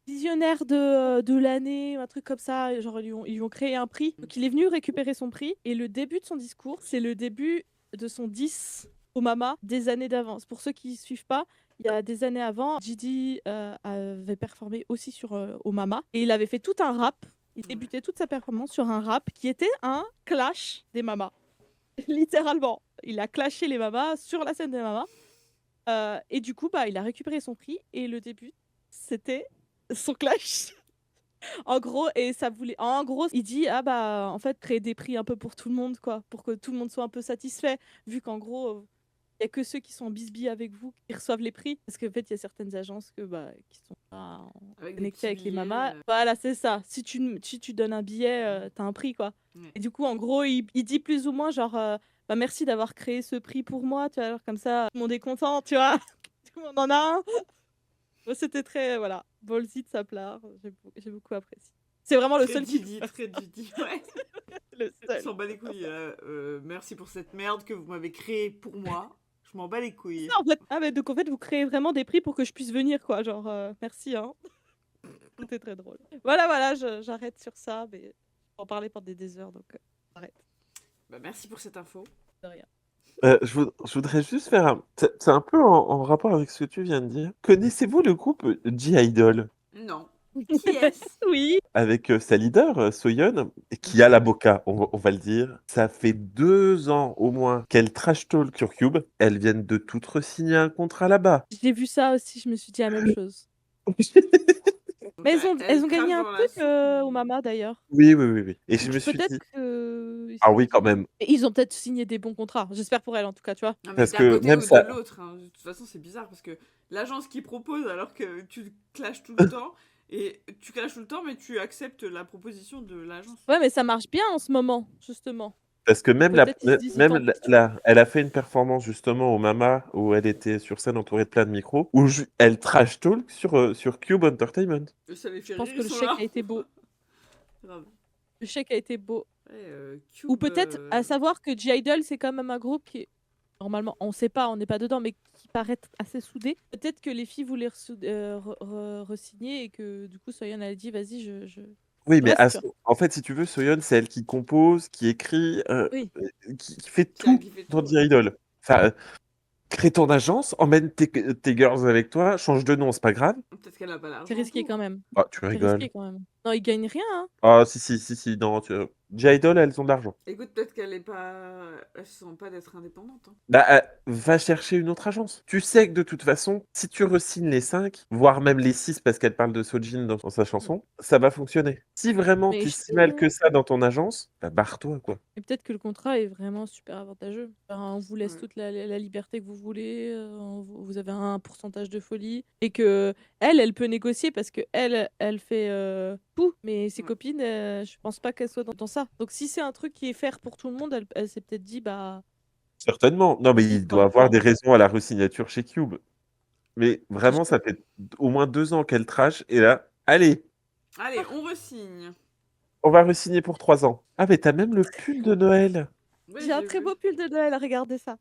[SPEAKER 1] visionnaire de l'année, un truc comme ça. Genre, ils lui ont créé un prix. Donc il est venu récupérer son prix. Et le début de son discours, c'est le début de son 10 au Mama des années d'avance. Pour ceux qui ne suivent pas, il y a des années avant, Gidi avait performé aussi au Mama et il avait fait tout un rap. Il débutait toute sa performance sur un rap qui était un clash des mamas. Littéralement. Il a clashé les mamas sur la scène des mamas. Et du coup, il a récupéré son prix et le début, c'était son clash. En gros, il dit en fait créer des prix un peu pour tout le monde quoi, pour que tout le monde soit un peu satisfait, vu qu'en gros il y a que ceux qui sont en bisbille avec vous qui reçoivent les prix, parce qu'en fait il y a certaines agences qui sont pas
[SPEAKER 2] Avec des
[SPEAKER 1] connectées
[SPEAKER 2] petits
[SPEAKER 1] avec les
[SPEAKER 2] billets.
[SPEAKER 1] mamas. Voilà, c'est ça. Si tu donnes un billet, t'as un prix quoi.
[SPEAKER 2] Ouais.
[SPEAKER 1] Et du coup en gros il dit plus ou moins genre merci d'avoir créé ce prix pour moi, tu vois, alors comme ça tout le monde est content, tu vois. Tout le monde en a un. Bon, c'était très, voilà, ballsy de sa part. J'ai beaucoup apprécié. C'est vraiment le
[SPEAKER 2] Très
[SPEAKER 1] seul qui
[SPEAKER 2] Didi, très Didi, ouais.
[SPEAKER 1] le
[SPEAKER 2] Je
[SPEAKER 1] seul.
[SPEAKER 2] m'en bats les couilles. Merci pour cette merde que vous m'avez créée pour moi. Je m'en bats les couilles.
[SPEAKER 1] Ça, en fait. Ah, mais donc en fait, vous créez vraiment des prix pour que je puisse venir, quoi. Genre, merci, hein. C'était très drôle. Voilà, j'arrête sur ça, mais je peux en parler pendant des heures, donc j'arrête.
[SPEAKER 2] Bah, merci pour cette info.
[SPEAKER 1] De rien.
[SPEAKER 3] Je voudrais juste faire un... C'est un peu en rapport avec ce que tu viens de dire. Connaissez-vous le groupe G-Idol?
[SPEAKER 2] Non. Qui est-ce?
[SPEAKER 1] Oui.
[SPEAKER 3] Avec sa leader, Soyeon, qui a la boca, on va le dire. Ça fait 2 ans au moins qu'elle trash talk sur Cube. Elles viennent de toutes re-signer un contrat là-bas.
[SPEAKER 1] J'ai vu ça aussi, je me suis dit la même chose.
[SPEAKER 2] Donc,
[SPEAKER 1] Mais elles ont gagné
[SPEAKER 2] crache
[SPEAKER 1] un
[SPEAKER 2] dans la
[SPEAKER 1] truc
[SPEAKER 2] soupe,
[SPEAKER 1] au
[SPEAKER 2] mais-
[SPEAKER 1] Mama d'ailleurs.
[SPEAKER 3] Oui. Et je
[SPEAKER 1] Donc
[SPEAKER 3] me suis
[SPEAKER 1] peut-être
[SPEAKER 3] dit,
[SPEAKER 1] que.
[SPEAKER 3] ah oui, quand même.
[SPEAKER 1] Ils ont peut-être signé des bons contrats. J'espère pour elles en tout cas, tu vois.
[SPEAKER 2] Non, mais
[SPEAKER 3] Parce
[SPEAKER 2] d'un
[SPEAKER 3] que
[SPEAKER 2] côté
[SPEAKER 3] même
[SPEAKER 2] ou de
[SPEAKER 3] ça,
[SPEAKER 2] l'autre. Hein. De toute façon, c'est bizarre parce que l'agence qui propose alors que tu clashes tout le temps et tu clashes tout le temps, mais tu acceptes la proposition de l'agence.
[SPEAKER 1] Ouais, mais ça marche bien en ce moment, justement.
[SPEAKER 3] parce que même,
[SPEAKER 1] Peut-être ils se disent
[SPEAKER 3] même
[SPEAKER 1] autant pis, tu vois.
[SPEAKER 3] elle a fait une performance justement au Mama où elle était sur scène entourée de plein de micros, où elle trash talk sur Cube Entertainment.
[SPEAKER 2] Et ça les
[SPEAKER 1] Je
[SPEAKER 2] fait
[SPEAKER 1] pense
[SPEAKER 2] rire,
[SPEAKER 1] que
[SPEAKER 2] ils
[SPEAKER 1] le
[SPEAKER 2] sont
[SPEAKER 1] chèque
[SPEAKER 2] là.
[SPEAKER 1] a été beau.
[SPEAKER 2] Grave.
[SPEAKER 1] Le chèque a été beau.
[SPEAKER 2] Ouais,
[SPEAKER 1] Ou
[SPEAKER 2] Cube.
[SPEAKER 1] peut-être, à savoir que G-Idol, c'est quand même un groupe qui est, normalement, on sait pas, on n'est pas dedans, mais qui paraît assez soudé. Peut-être que les filles voulaient re-signer et que du coup, Soyeon a dit, vas-y, je
[SPEAKER 3] Oui, mais
[SPEAKER 1] reste, tu vois.
[SPEAKER 3] en fait, si tu veux, Soyeon, c'est elle qui compose, qui écrit,
[SPEAKER 1] Oui.
[SPEAKER 3] qui fait
[SPEAKER 2] C'est elle
[SPEAKER 3] tout
[SPEAKER 2] qui fait tout.
[SPEAKER 3] dans The Idol. Enfin, crée ton agence, emmène tes girls avec toi, change de nom, c'est pas grave.
[SPEAKER 2] Peut-être qu'elle a pas
[SPEAKER 1] C'est
[SPEAKER 2] l'argent
[SPEAKER 1] risqué
[SPEAKER 2] pour.
[SPEAKER 1] quand même.
[SPEAKER 3] Ah, tu
[SPEAKER 1] C'est
[SPEAKER 3] rigoles.
[SPEAKER 1] risqué quand même. Non, ils gagnent rien, hein.
[SPEAKER 3] Ah, si, non, The Idol, elles ont de l'argent.
[SPEAKER 2] Écoute, peut-être qu'elle est pas. Elle se sent pas d'être indépendante. Hein.
[SPEAKER 3] Bah, va chercher une autre agence. Tu sais que de toute façon, si tu re-signes les 5, voire même les 6 parce qu'elle parle de Sojin dans sa chanson, ça va fonctionner. Si vraiment
[SPEAKER 1] Mais
[SPEAKER 3] t'es
[SPEAKER 1] je
[SPEAKER 3] si
[SPEAKER 1] sais,
[SPEAKER 3] mal
[SPEAKER 1] hein.
[SPEAKER 3] que ça dans ton agence, bah barre-toi, quoi.
[SPEAKER 1] Et peut-être que le contrat est vraiment super avantageux. Enfin, on vous laisse
[SPEAKER 2] Ouais.
[SPEAKER 1] toute la liberté que vous voulez, vous avez un pourcentage de folie. Et que elle peut négocier parce que elle fait tout, mais ses
[SPEAKER 2] Ouais.
[SPEAKER 1] copines, je pense pas qu'elles soient dans ça. Donc si c'est un truc qui est faire pour tout le monde, elle s'est peut-être dit, bah,
[SPEAKER 3] Certainement. Non, mais
[SPEAKER 1] vas-y,
[SPEAKER 3] il
[SPEAKER 1] quoi,
[SPEAKER 3] doit
[SPEAKER 1] tu
[SPEAKER 3] avoir
[SPEAKER 1] vois.
[SPEAKER 3] des raisons à la re-signature chez Cube. Mais vraiment,
[SPEAKER 1] J'espère.
[SPEAKER 3] ça fait au moins 2 ans qu'elle trash, et là, allez,
[SPEAKER 2] Allez, on re-signe.
[SPEAKER 3] on va re-signer pour 3 ans. Ah, mais t'as même le pull de Noël.
[SPEAKER 2] Oui,
[SPEAKER 1] J'ai un
[SPEAKER 2] j'ai
[SPEAKER 1] très
[SPEAKER 2] vu.
[SPEAKER 1] beau pull de Noël, regardez ça.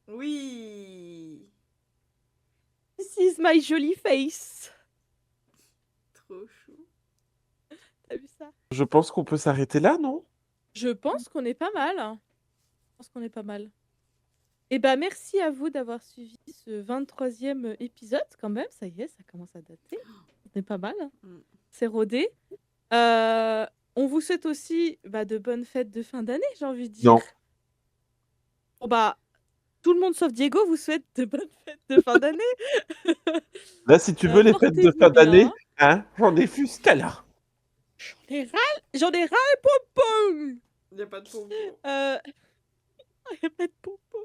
[SPEAKER 2] Oui.
[SPEAKER 1] This is my jolly face.
[SPEAKER 2] Trop chou.
[SPEAKER 1] T'as vu ça?
[SPEAKER 3] Je pense qu'on peut s'arrêter là, non?
[SPEAKER 1] Je pense qu'on est pas mal, hein. Je pense qu'on est pas mal. Eh ben, merci à vous d'avoir suivi ce 23e épisode quand même. Ça y est, ça commence à dater. C'est pas mal, hein.
[SPEAKER 2] Mm.
[SPEAKER 1] C'est rodé. On vous souhaite aussi de bonnes fêtes de fin d'année, j'ai envie de dire.
[SPEAKER 3] Non.
[SPEAKER 1] Bon, tout le monde sauf Diego vous souhaite de bonnes fêtes de fin d'année.
[SPEAKER 3] Là, si tu veux les fêtes de
[SPEAKER 1] Portez-vous
[SPEAKER 3] fin d'année,
[SPEAKER 1] bien.
[SPEAKER 3] hein, j'en ai jusqu'à là.
[SPEAKER 1] J'en ai ras et pompon.
[SPEAKER 2] Il n'y a pas de pompo.
[SPEAKER 1] Y a pas de pompon.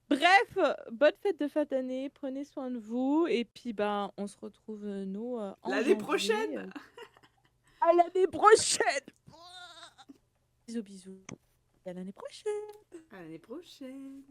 [SPEAKER 1] Bref, bonne fête de fin d'année, prenez soin de vous et puis on se retrouve nous en
[SPEAKER 2] L'année
[SPEAKER 1] janvier.
[SPEAKER 2] prochaine.
[SPEAKER 1] À l'année prochaine. Bisous, bisous. Et à l'année prochaine.
[SPEAKER 2] À l'année prochaine.